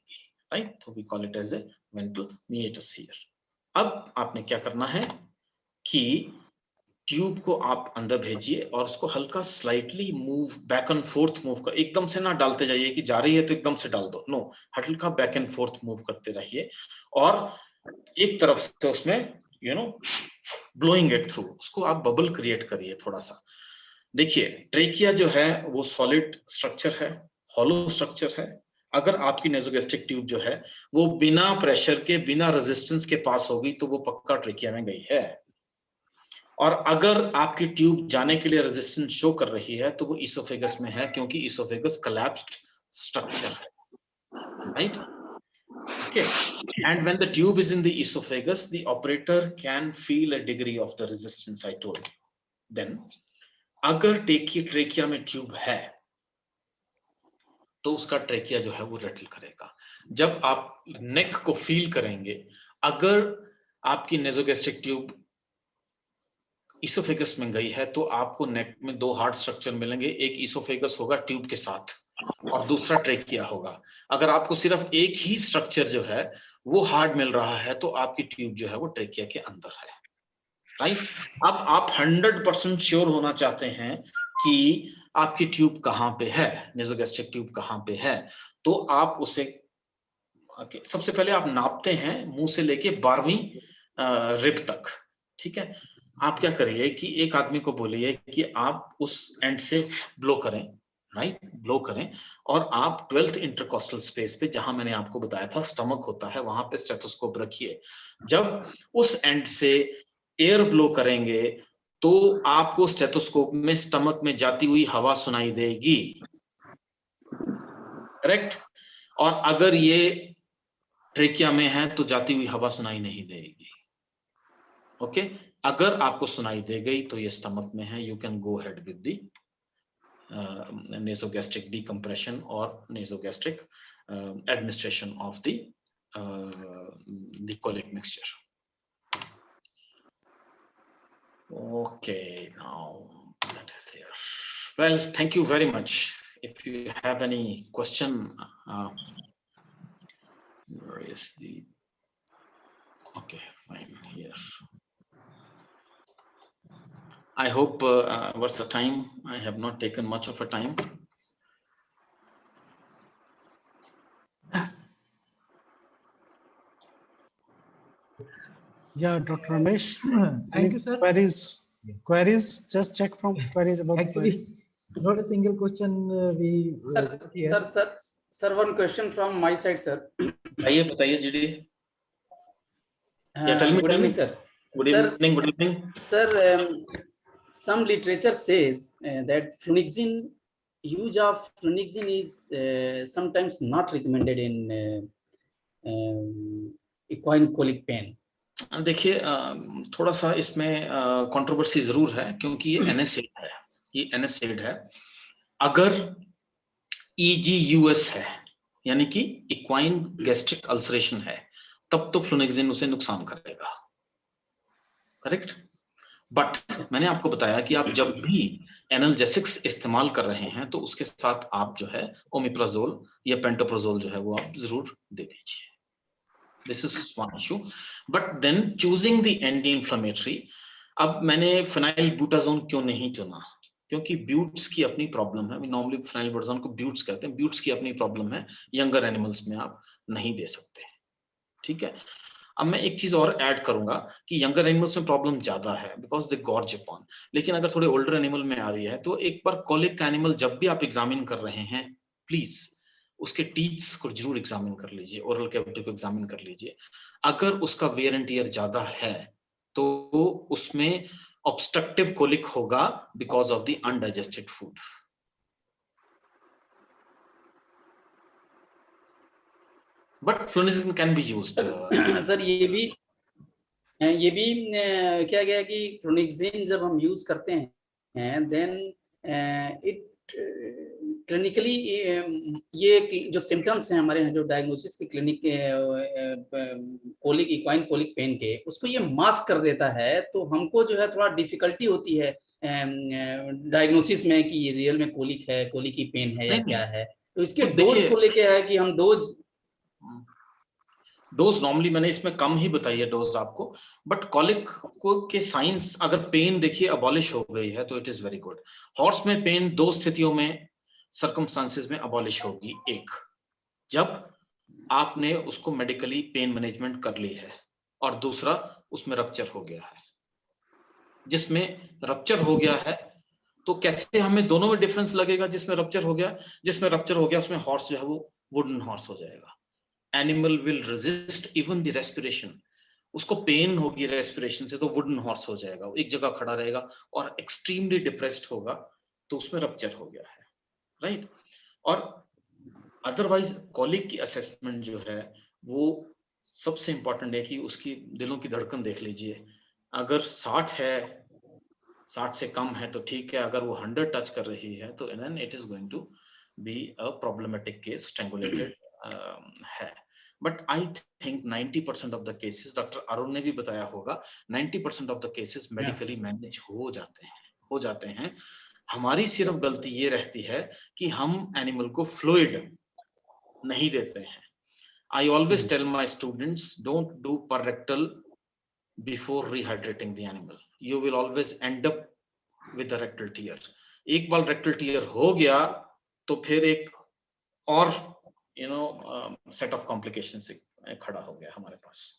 राइट। तो we call it as a ventral meatus here. अब आपने क्या करना है कि ट्यूब को आप अंदर भेजिए और उसको हल्का slightly move back and fourth move कर, एकदम से ना डालते जाइए कि जा रही है तो एकदम से डाल दो, नो, हल्का बैक एंड फोर्थ मूव करते रहिए और एक तरफ से उसमें ब्लोइंग इट थ्रू, उसको आप बबल क्रिएट करिए थोड़ा सा। देखिए ट्रेकिया जो है वो सॉलिड स्ट्रक्चर है, हॉलो स्ट्रक्चर है। अगर आपकी नेसोगैस्ट्रिक ट्यूब जो है वो बिना प्रेशर के, बिना रेजिस्टेंस के पास होगी तो वो पक्का ट्रेकिया में गई है। और अगर आपकी ट्यूब जाने के लिए रेजिस्टेंस शो कर रही है तो वो इसोफेगस में है, क्योंकि इसोफेगस कोलैप्स्ड स्ट्रक्चर है, right? Okay, and when the tube is in the esophagus, the operator can feel a degree of the resistance I told you. Then, अगर ट्रेकिया में ट्यूब है तो उसका ट्रेकिया जो है वो रटल करेगा। जब आप नेक को फील करेंगे, अगर आपकी नेसोगैस्ट्रिक ट्यूब इसोफेगस में गई है तो आपको नेक में दो हार्ड स्ट्रक्चर मिलेंगे, एक इसोफेगस होगा ट्यूब के साथ और दूसरा ट्रेकिया होगा। अगर आपको सिर्फ एक ही स्ट्रक्चर जो है वो हार्ड मिल रहा है तो आपकी ट्यूब जो है वो ट्रेकिया के अंदर है, राइट? अब आप 100% श्योर होना चाहते हैं कि आपकी ट्यूब कहां पे है, नेसोगैस्ट्रिक ट्यूब कहां पे है, तो आप उसे सबसे पहले आप नापते हैं मुंह से लेके 12वीं रिब तक, ठीक है? आप क्या करिए कि एक आदमी को बोलिए कि आप उस एंड से ब्लो करें, राइट? ब्लो करें और आप 12th इंटरकॉस्टल स्पेस पे, जहां मैंने आपको बताया था स्टमक होता है, वहां पे स्टेथोस्कोप रखिए। जब उस एंड से एयर ब्लो करेंगे तो आपको स्टेथोस्कोप में स्टमक में जाती हुई हवा सुनाई देगी, करेक्ट? और अगर ये ट्रेकिया में है तो जाती हुई हवा सुनाई नहीं देगी, ओके? अगर आपको सुनाई दे गई तो ये स्टमक में है। You can go head with the nasogastric decompression or nasogastric administration of the colic mixture. Okay, now that is there. Well, thank you very much. If you have any question, where is the? Okay, fine, here. I hope, what's the time? I have not taken much of a time. Yeah, Dr. Ramesh. Thank you, sir. Queries, just check from queries about the Actually, queries. not a single question Sir, one question from my side, sir. बताइए GD. Yeah, tell me. Good evening, sir. Good evening. Good evening. Sir, some literature says that flunixin, use of flunixin is sometimes not recommended in equine colic pain. देखिए थोड़ा सा इसमें controversy जरूर है, क्योंकि ये NSAID है, ये NSAID है। अगर EGUS है, यानी कि इक्वाइन गैस्ट्रिक अल्सरेशन है, तब तो फ्लुनेक्सिन उसे नुकसान करेगा, करेक्ट? बट मैंने आपको बताया कि आप जब भी एनाल्जेसिक्स इस्तेमाल कर रहे हैं तो उसके साथ आप जो है ओमिप्राजोल या पेंटोप्राजोल जो है वो आप जरूर दे दीजिए। This is one issue. But then choosing the anti-inflammatory, अब मैंने फेनाइलब्यूटाजोन क्यों नहीं चुना? क्योंकि ब्यूट्स की अपनी प्रॉब्लम है। नॉर्मली फेनाइलब्यूटाजोन को ब्यूट्स कहते हैं, ब्यूट्स की अपनी प्रॉब्लम है, यंगर एनिमल्स में आप नहीं दे सकते, ठीक है? अब मैं एक चीज और ऐड करूंगा कि यंगर एनिमल्स में प्रॉब्लम ज्यादा है बिकॉज दे गॉर्ज अपॉन, लेकिन अगर थोड़े ओल्डर एनिमल में आ रही है तो एक बार कॉलिक का एनिमल जब भी आप एग्जामिन कर रहे हैं, प्लीज उसके टीथ्स को जरूर एग्जामिन कर लीजिए, ओरल कैविटी को एग्जामिन कर लीजिए। अगर उसका वेयर एंड टियर ज्यादा है तो उसमें ऑब्स्ट्रक्टिव कोलिक होगा because of the undigested food. But flunixin can be used. Sir ये भी क्या गया कि फ्लुनेक्सिन जब हम यूज करते हैं देन इट क्लिनिकली ये जो सिम्टम्स हैं हमारे यहाँ जो डायग्नोसिस के clinic colic equine colic pen के, उसको ये मास्क कर देता है, तो हमको जो है थोड़ा डिफिकल्टी होती है डायग्नोसिस में कि ये रियल में कोलिक है, कोलिक की पेन है या क्या है। तो इसके डोज को लेके है कि हम डोज नॉर्मली मैंने इसमें कम ही बताई है डोज आपको, बट कॉलिक को के साइंस अगर पेन देखिए अबॉलिश हो गई है तो it is very good. Horse में पेन दो स्थितियों में सर्कमस्टांसेस में अबॉलिश होगी। एक, जब आपने उसको मेडिकली पेन मैनेजमेंट कर ली है, और दूसरा उसमें रप्चर हो गया है। जिसमें रप्चर हो गया है तो कैसे हमें दोनों में डिफरेंस लगेगा? जिसमें रप्चर हो गया उसमें हॉर्स जो है वो वुडन हॉर्स हो जाएगा. Animal will resist even the respiration. उसको पेन होगी रेस्पिरेशन से तो वुडन हॉर्स हो जाएगा, वो एक जगह खड़ा रहेगा और एक्सट्रीमली डिप्रेस्ड होगा तो उसमें रप्चर हो गया है, राइट. और अदरवाइज कॉलिक की असेसमेंट जो है वो सबसे इंपॉर्टेंट है कि उसकी दिलों की धड़कन देख लीजिए. अगर 60 है, 60 से कम है तो ठीक है, अगर वो 100 टच कर रही है तो then it is going to be a problematic case, strangulated है. But I think 90% of the cases, doctor Arun ने भी बताया होगा, 90% of the cases medically manage हो जाते हैं. हमारी सिर्फ गलती ये रहती है कि हम एनिमल को फ्लूइड नहीं देते हैं. I always tell my students, don't do per rectal before rehydrating the animal. You will always end up with a rectal tear. एक बार rectal tear हो गया तो फिर एक और set of complications खड़ा हो गया हमारे पास.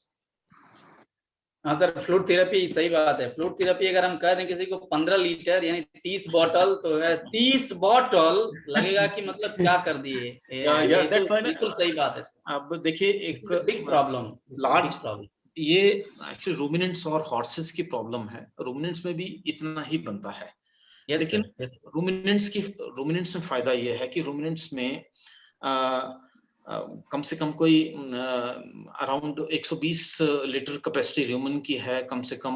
हाँ सर, फ्लूइड थेरेपी सही बात है. फ्लूइड थेरेपी अगर हम कह दें किसी को 15 लीटर यानी 30 बॉटल तो 30 बॉटल लगेगा कि मतलब क्या कर दिए. ये तो बिल्कुल सही बात है. अब देखिए एक बिग प्रॉब्लम, लार्ज प्रॉब्लम ये एक्चुअली रूमिनेंट्स और हॉर्सेस की प्रॉब्लम है. रूमिनेंट्स में भी इतना ही बनता है. लेकिन रूमिनेंट्स में फायदा ये है कि रूमिनेंट्स में कम से कम कोई अराउंड 120 लीटर कैपेसिटी ह्यूमन की है, कम से कम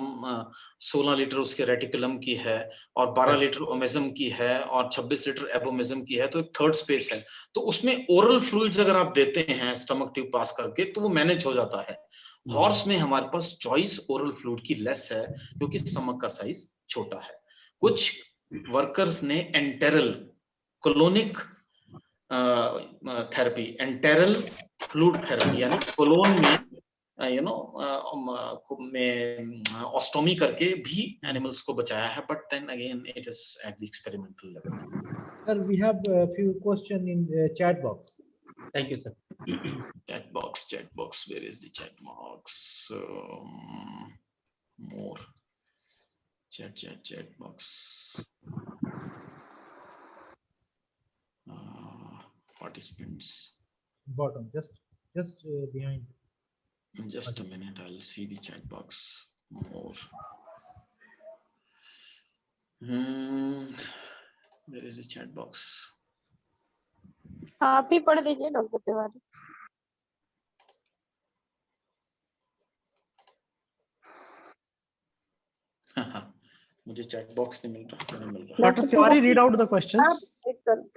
16 लीटर उसके रेटिकुलम की है और 12 लीटर ओमेजम की है और 26 लीटर एबोमेजम की है. तो एक थर्ड स्पेस है. तो उसमें ओरल फ्लूइड्स अगर आप देते हैं स्टमक ट्यूब पास करके तो वो मैनेज हो जाता है. हॉर्स में हमारे पास चॉइस ओरल फ्लूइड की लेस है क्योंकि स्टमक का साइज छोटा है. कुछ वर्कर्स ने enteral colonic therapy, enteral fluid therapy यानी कोलोन में में ऑस्टोमी करके भी एनिमल्स को बचाया है. But then again it is at the experimental level. Sir, we have a few questions in chat box. Thank you, sir. Chat box. Where is the chat box? More chat box. Participants. Bottom, just behind. Just a minute, I'll see the chat box more. Where is the chat box? आप ही पढ़ दीजिए doctor Tiwari. मुझे chat box नहीं मिल रहा. Doctor Tiwari read out the questions.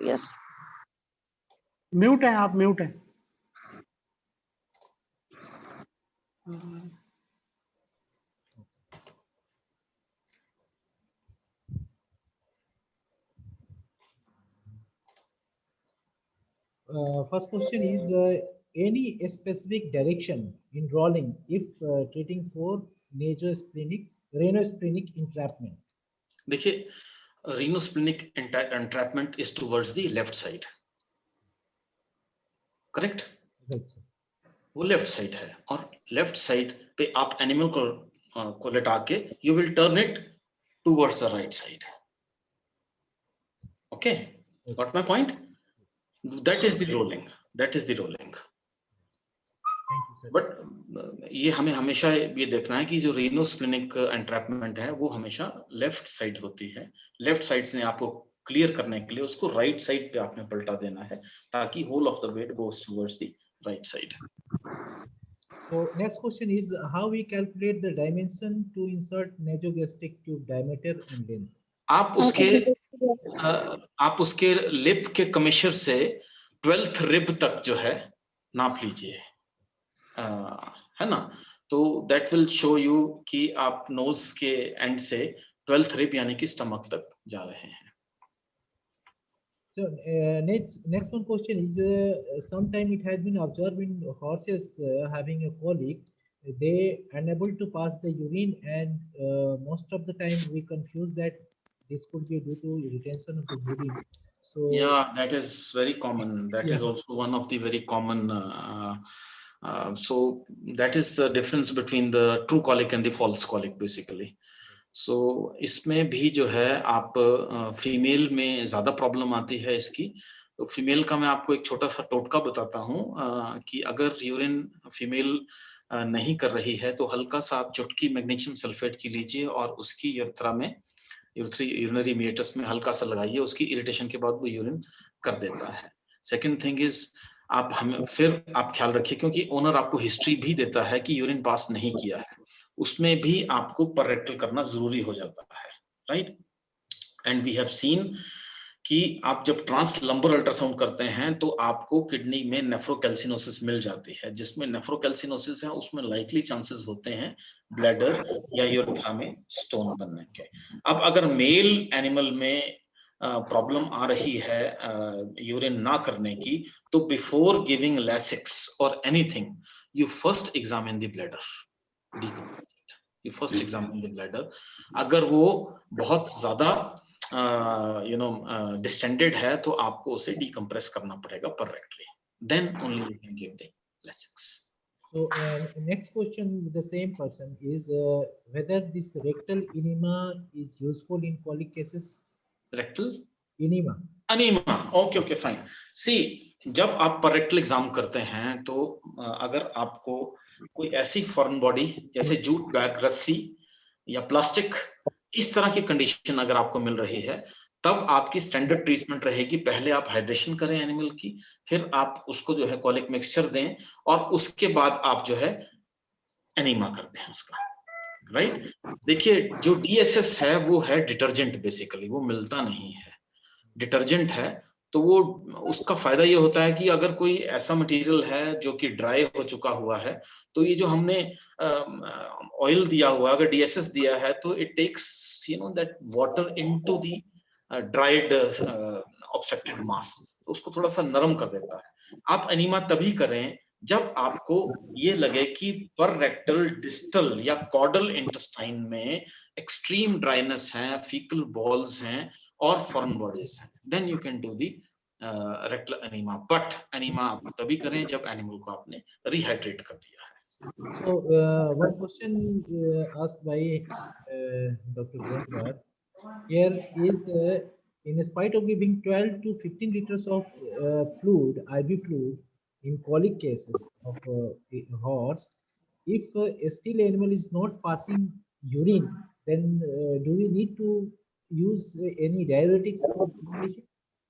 Yes. Mute है आप, mute है. First question is any specific direction in rolling if treating for rhinosplenic entrapment? देखिए rhinosplenic entrapment is towards the left side. Correct. वो left side है और left side पे आप animal को लेटा के you will turn it towards the right side. Okay, got my point? That is the rolling. But ये हमें हमेशा ये देखना है कि जो रीनोस्प्लेनिक एंट्रैपमेंट है वो हमेशा लेफ्ट साइड होती है. लेफ्ट साइड से आपको क्लियर करने के लिए उसको राइट साइड पे आपने पलटा देना है ताकि whole of the weight goes towards the right side. So next question is how we calculate the dimension to insert nasogastric tube diameter and length. आप उसके लिप के कमिश्चर से 12th रिब तक जो है नाप लीजिए, है ना. तो दैट विल शो यू कि आप नोज के एंड से 12th रिब यानी कि स्टमक तक जा रहे हैं. So next one question is sometime it has been observed in horses having a colic, they unable to pass the urine and most of the time we confuse that this could be due to retention of the urine. So yeah, that is very common. That is also one of the very common so that is the difference between the true colic and the false colic basically. सो इसमें भी जो है आप female में ज्यादा problem आती है इसकी। तो फीमेल का मैं आपको एक छोटा सा टोटका बताता हूँ कि अगर यूरिन फीमेल नहीं कर रही है तो हल्का सा आप चुटकी मैग्नीशियम सल्फेट की लीजिए और उसकी यूरेथ्रा में, यूरिनरी मीटस में हल्का सा लगाइए, उसकी इरिटेशन के बाद वो यूरिन कर देता है। सेकंड थिंग इज आप ख्याल रखिए, क्योंकि ओनर आपको हिस्ट्री भी देता है कि यूरिन पास नहीं किया है, उसमें भी आपको पर रेक्टल करना जरूरी हो जाता है, right. And we have seen कि आप जब ट्रांस लंबर अल्ट्रासाउंड करते हैं तो आपको किडनी में नेफ्रोकैल्सिनोसिस मिल जाती है। जिसमें नेफ्रोकैल्सिनोसिस है उसमें लाइकली चांसेस होते हैं ब्लैडर या यूरेथ्रा में स्टोन बनने के। अब अगर मेल एनिमल में प्रॉब्लम आ रही है यूरिन ना करने की, तो बिफोर गिविंग लैसिक्स और anything you first examine the bladder, you first examine the bladder. अगर वो बहुत ज्यादा डिस्टेंडेड है तो आपको उसे डीकंप्रेस करना पड़ेगा per rectally, then only you can give the Lasix. So next question with the same person is whether this rectal enema is useful in colic cases. Rectal Enema. Enema, okay fine. See, जब आप पर rectal exam करते हैं तो अगर आपको कोई ऐसी फॉरेन बॉडी जैसे जूट बैग, रस्सी या प्लास्टिक, इस तरह की कंडीशन अगर आपको मिल रही है, तब आपकी स्टैंडर्ड ट्रीटमेंट रहेगी, पहले आप हाइड्रेशन करें एनिमल की, फिर आप उसको जो है कॉलिक मिक्सचर दें और उसके बाद आप जो है एनीमा करते हैं उसका, राइट। देखिए जो DSS है वो है डिटर्जेंट, बेसिकली वो मिलता नहीं है, डिटर्जेंट है। तो वो उसका फायदा ये होता है कि अगर कोई ऐसा मटेरियल है जो कि ड्राई हो चुका हुआ है, तो ये जो हमने ऑयल दिया हुआ, अगर DSS दिया है तो it takes that water into the dried obstructed mass, तो उसको थोड़ा सा नरम कर देता है। आप एनीमा तभी करें जब आपको ये लगे कि पर रेक्टल डिस्टल या कॉर्डल इंटेस्टाइन में एक्सट्रीम ड्राइनेस है, फीकल बॉल्स हैं और फॉरेन बॉडीज हैं, then you can do the rectal enema. But enema आप तभी करें जब एनिमल को आपने रिहाइड्रेट कर दिया है। So one question asked by Dr. Gondwar here is in spite of giving 12 to 15 liters of fluid, IV fluid in colic cases of horse, if still animal is not passing urine, then do we need to use any diuretics for urination?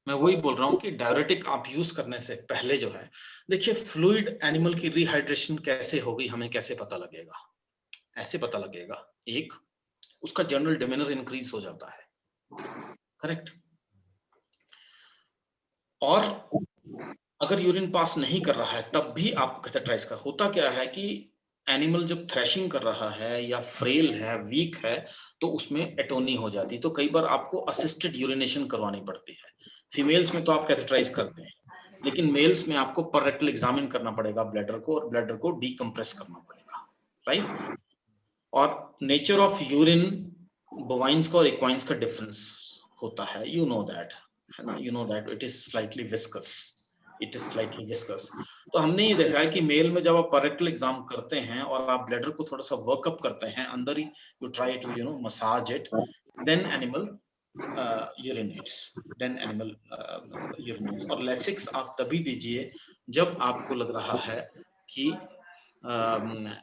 मैं वही बोल रहा हूँ कि diuretic आप use करने से पहले जो है, देखिए फ्लूइड एनिमल की रिहाइड्रेशन कैसे होगी हमें कैसे पता लगेगा? ऐसे पता लगेगा, एक उसका जनरल डिमेनर इंक्रीज हो जाता है, करेक्ट। और अगर यूरिन पास नहीं कर रहा है तब भी आप कैथेटराइज कर। होता क्या है कि एनिमल जब थ्रैशिंग कर रहा है या फ्रेल है, वीक है, तो उसमें एटोनी हो जाती है, तो कई बार आपको असिस्टेड यूरिनेशन करवानी पड़ती है। फीमेल्स में तो आप कैथेटराइज करते हैं, लेकिन मेल्स में आपको पर रेक्टल एग्जामिन करना पड़ेगा ब्लैडर को, और ब्लैडर को डीकंप्रेस करना पड़ेगा, राइट। और नेचर ऑफ यूरिन बोवाइंस का और इक्वाइंस का डिफरेंस होता है, यू नो दैट, है ना, you know that it is slightly viscous, it is slightly viscous. तो हमने ये देखा है कि मेल में जब आप पर रेक्टल एग्जाम करते हैं और आप ब्लैडर को थोड़ा सा वर्कअप करते हैं अंदर ही, you try to massage it, then animal urinates, then animal urinates. और लैसिक्स आप तभी दीजिए जब आपको लग रहा है कि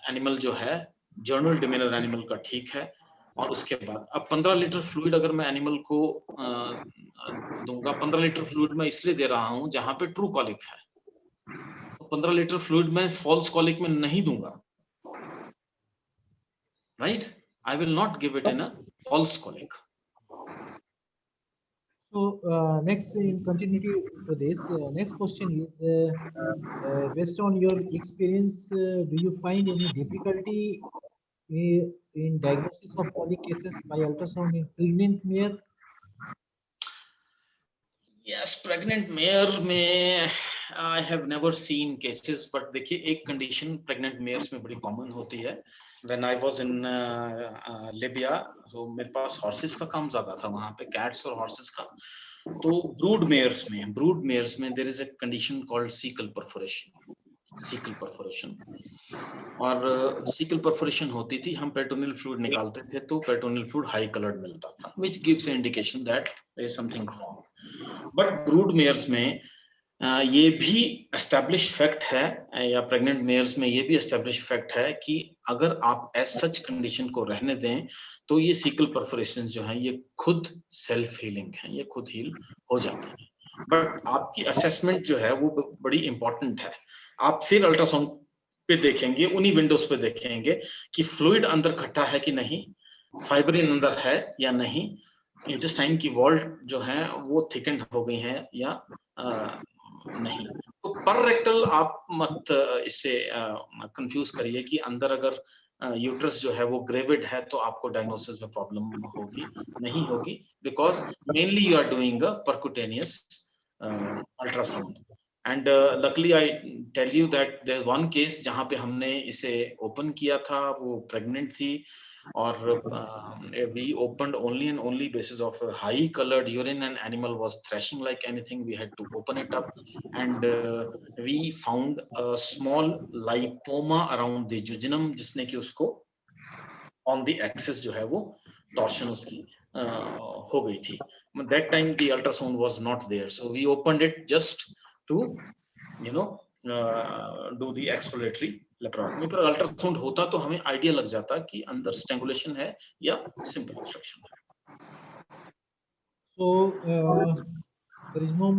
एनिमल जो है जर्नल डिमेनर एनिमल का ठीक है। और उसके बाद अब 15 लीटर फ्लूइड अगर मैं एनिमल को दूंगा, 15 लीटर फ्लूइड मैं इसलिए दे रहा हूं जहां पे ट्रू कॉलिक है, 15 लीटर फ्लूइड मैं फॉल्स कॉलिक में नहीं दूंगा, right. I will not give it in a false colic. So next, in continuity to this, next question is based on your experience, do you find any difficulty in diagnosis of colic cases by ultrasound in pregnant mare? Yes, pregnant mare में I have never seen cases, but देखिए एक condition pregnant mares में बड़ी common होती है। When I was in Libya, so मेरे पास horses का काम ज़्यादा था वहाँ पे, cats और horses का। तो brood mares में there is a condition called cecal perforation, cecal perforation। और सीकल परफोरेशन होती थी, हम पेरिटोनियल फ्लूइड निकालते थे तो पेरिटोनियल फ्लूइड हाई कलर्ड मिलता था, which gives an indication that there is something wrong. But brood mares में ये भी एस्टेब्लिश फैक्ट है, या प्रेग्नेंट मेयर्स में ये भी एस्टेब्लिश फैक्ट है कि अगर आप एज सच कंडीशन को रहने दें तो ये सीकल परफोरेशंस जो हैं ये खुद सेल्फ हीलिंग हैं, ये खुद हील हो जाते हैं. बट आपकी असेसमेंट जो है वो बड़ी इंपॉर्टेंट है. आप फिर अल्ट्रासाउंड पे देखेंगे, उन्हीं विंडोज पे देखेंगे कि फ्लूइड अंदर इकट्ठा है कि नहीं, फाइब्रिन अंदर है या नहीं, इंटेस्टाइन की वॉल जो है वो थिकन हो गई है या नहीं. तो पर रेक्टल आप मत इससे कंफ्यूज करिए कि अंदर अगर यूट्रस जो है वो ग्रेविड है तो आपको डायग्नोसिस में प्रॉब्लम होगी, नहीं होगी, because mainly you are doing a percutaneous ultrasound. And luckily I tell you that there one case जहां पे हमने इसे ओपन किया था, वो प्रेग्नेंट थी, और we opened only and only basis of high colored urine and animal was thrashing like anything. We had to open it up, and we found a small lipoma around the jejunum जिसने कि उसको on the axis जो है वो torsion उसकी हो गई थी. That time the ultrasound was not there, so we opened it just to do the exploratory laparotomy. पर अल्ट्रासाउंड होता तो हमें आइडिया लग जाता कि अंदर स्ट्रैंगुलेशन है या सिंपल ऑब्स्ट्रक्शन है. So there is no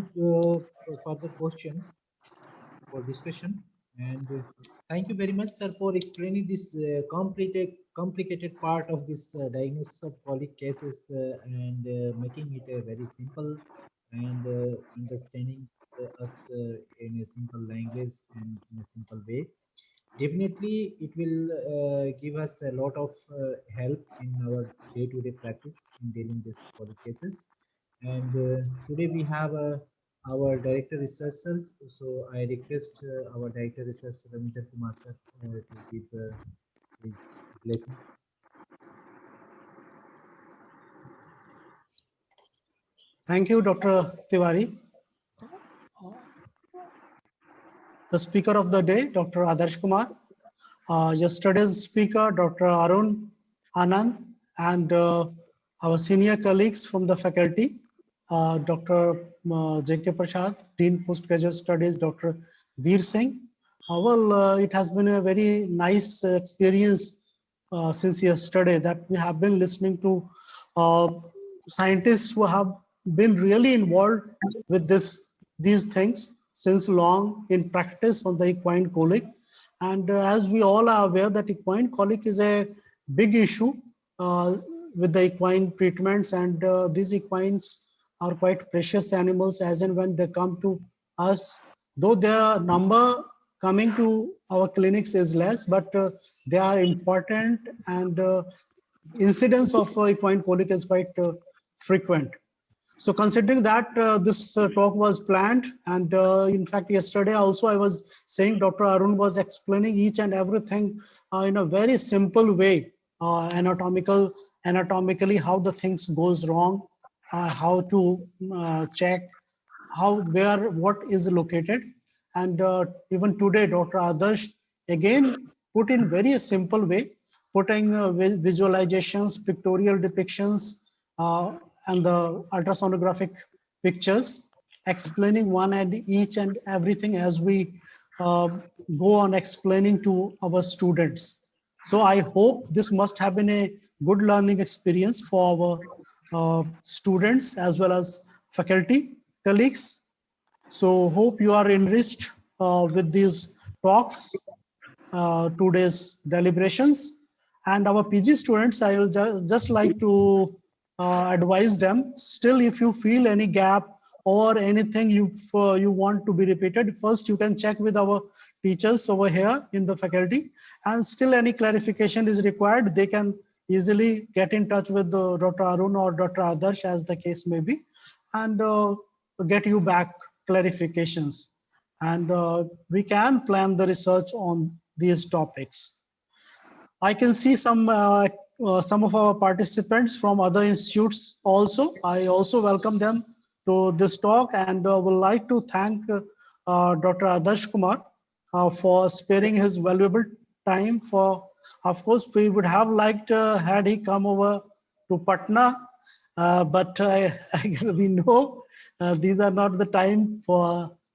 further question for discussion, and thank you very much, sir, for explaining this complicated part of this diagnosis of colic cases and making it very simple and understanding us in a simple language and in a simple way. Definitely, it will give us a lot of help in our day-to-day practice in dealing with colic cases. And today we have our director researchers. So I request our director research, Ravinder Kumar sir, to give his blessings. Thank you, Dr. Tiwari. The speaker of the day, Dr. Adarsh Kumar. Yesterday's speaker, Dr. Arun Anand, and our senior colleagues from the faculty, Dr. J.K. Prasad, Dean Postgraduate Studies, Dr. Veer Singh. It has been a very nice experience since yesterday that we have been listening to scientists who have been really involved with these things since long in practice on the equine colic. And as we all are aware that equine colic is a big issue with the equine treatments, and these equines are quite precious animals as and when they come to us. Though their number coming to our clinics is less, but they are important, and incidence of equine colic is quite frequent. So considering that this talk was planned, and in fact yesterday also I was saying Dr. Arun was explaining each and everything in a very simple way, anatomically how the things goes wrong, how to check what is located. And even today Dr. Adarsh again put in very simple way, putting visualizations, pictorial depictions, and the ultrasonographic pictures, explaining one and each and everything as we go on explaining to our students. So I hope this must have been a good learning experience for our students as well as faculty colleagues. So hope you are enriched with these talks, today's deliberations. And our PG students, I will just like to advise them, still if you feel any gap or anything you want to be repeated, first you can check with our teachers over here in the faculty, and still any clarification is required, they can easily get in touch with Dr. Arun or Dr. Adarsh as the case may be, and get you back clarifications. And we can plan the research on these topics. I can see some of our participants from other institutes also. I also welcome them to this talk, and would like to thank Dr. Adarsh Kumar for sparing his valuable time for, of course, we would have liked had he come over to Patna, but we know these are not the time for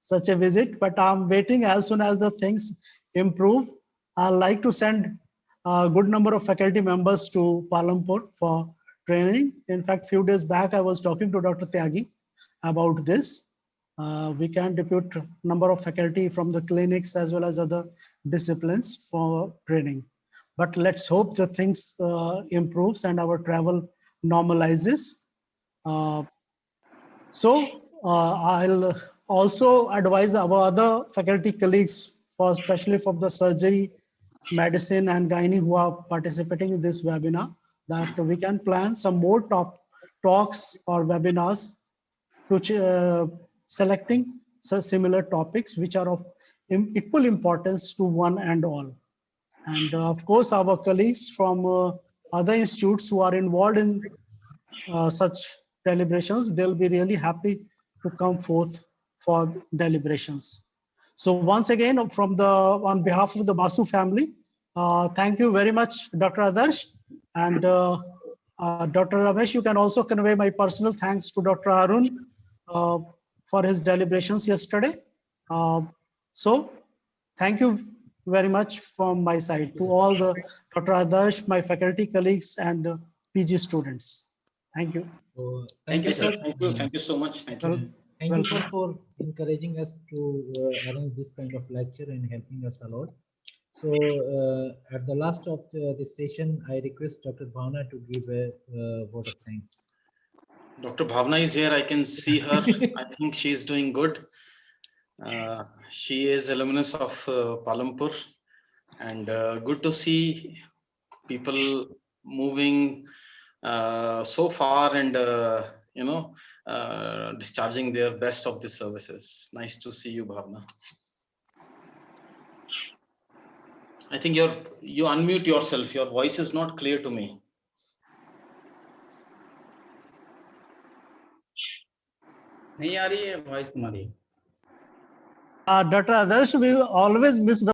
such a visit, but I'm waiting as soon as the things improve. I'd like to send a good number of faculty members to Palampur for training. In fact, few days back, I was talking to Dr. Tyagi about this. We can depute number of faculty from the clinics as well as other disciplines for training. But let's hope the things improves and our travel normalizes. I'll also advise our other faculty colleagues, especially from the surgery, medicine and gynae who are participating in this webinar, that we can plan some more talks or webinars to selecting similar topics which are of equal importance to one and all. And of course, our colleagues from other institutes who are involved in such deliberations, they'll be really happy to come forth for deliberations. So once again, on behalf of the Basu family, thank you very much, Dr. Adarsh. And Dr. Ramesh, you can also convey my personal thanks to Dr. Arun for his deliberations yesterday. So thank you very much from my side to all the Dr. Adarsh, my faculty colleagues and PG students. Thank you. So, Thank you, sir. sir. Thank you so much. Thank you. Thank you, sir, for encouraging us to arrange this kind of lecture and helping us a lot. So at the last of this session, I request Dr. Bhavna to give a vote of thanks. Dr. Bhavna is here. I can see her. I think she is doing good. She is alumnus of Palampur, and good to see people moving so far and discharging their best of the services. Nice to see you, Bhavna. I think you unmute yourself. Your voice is not clear to me. नहीं आ रही है voice तुम्हारी। Dr. Adarsh, we always miss the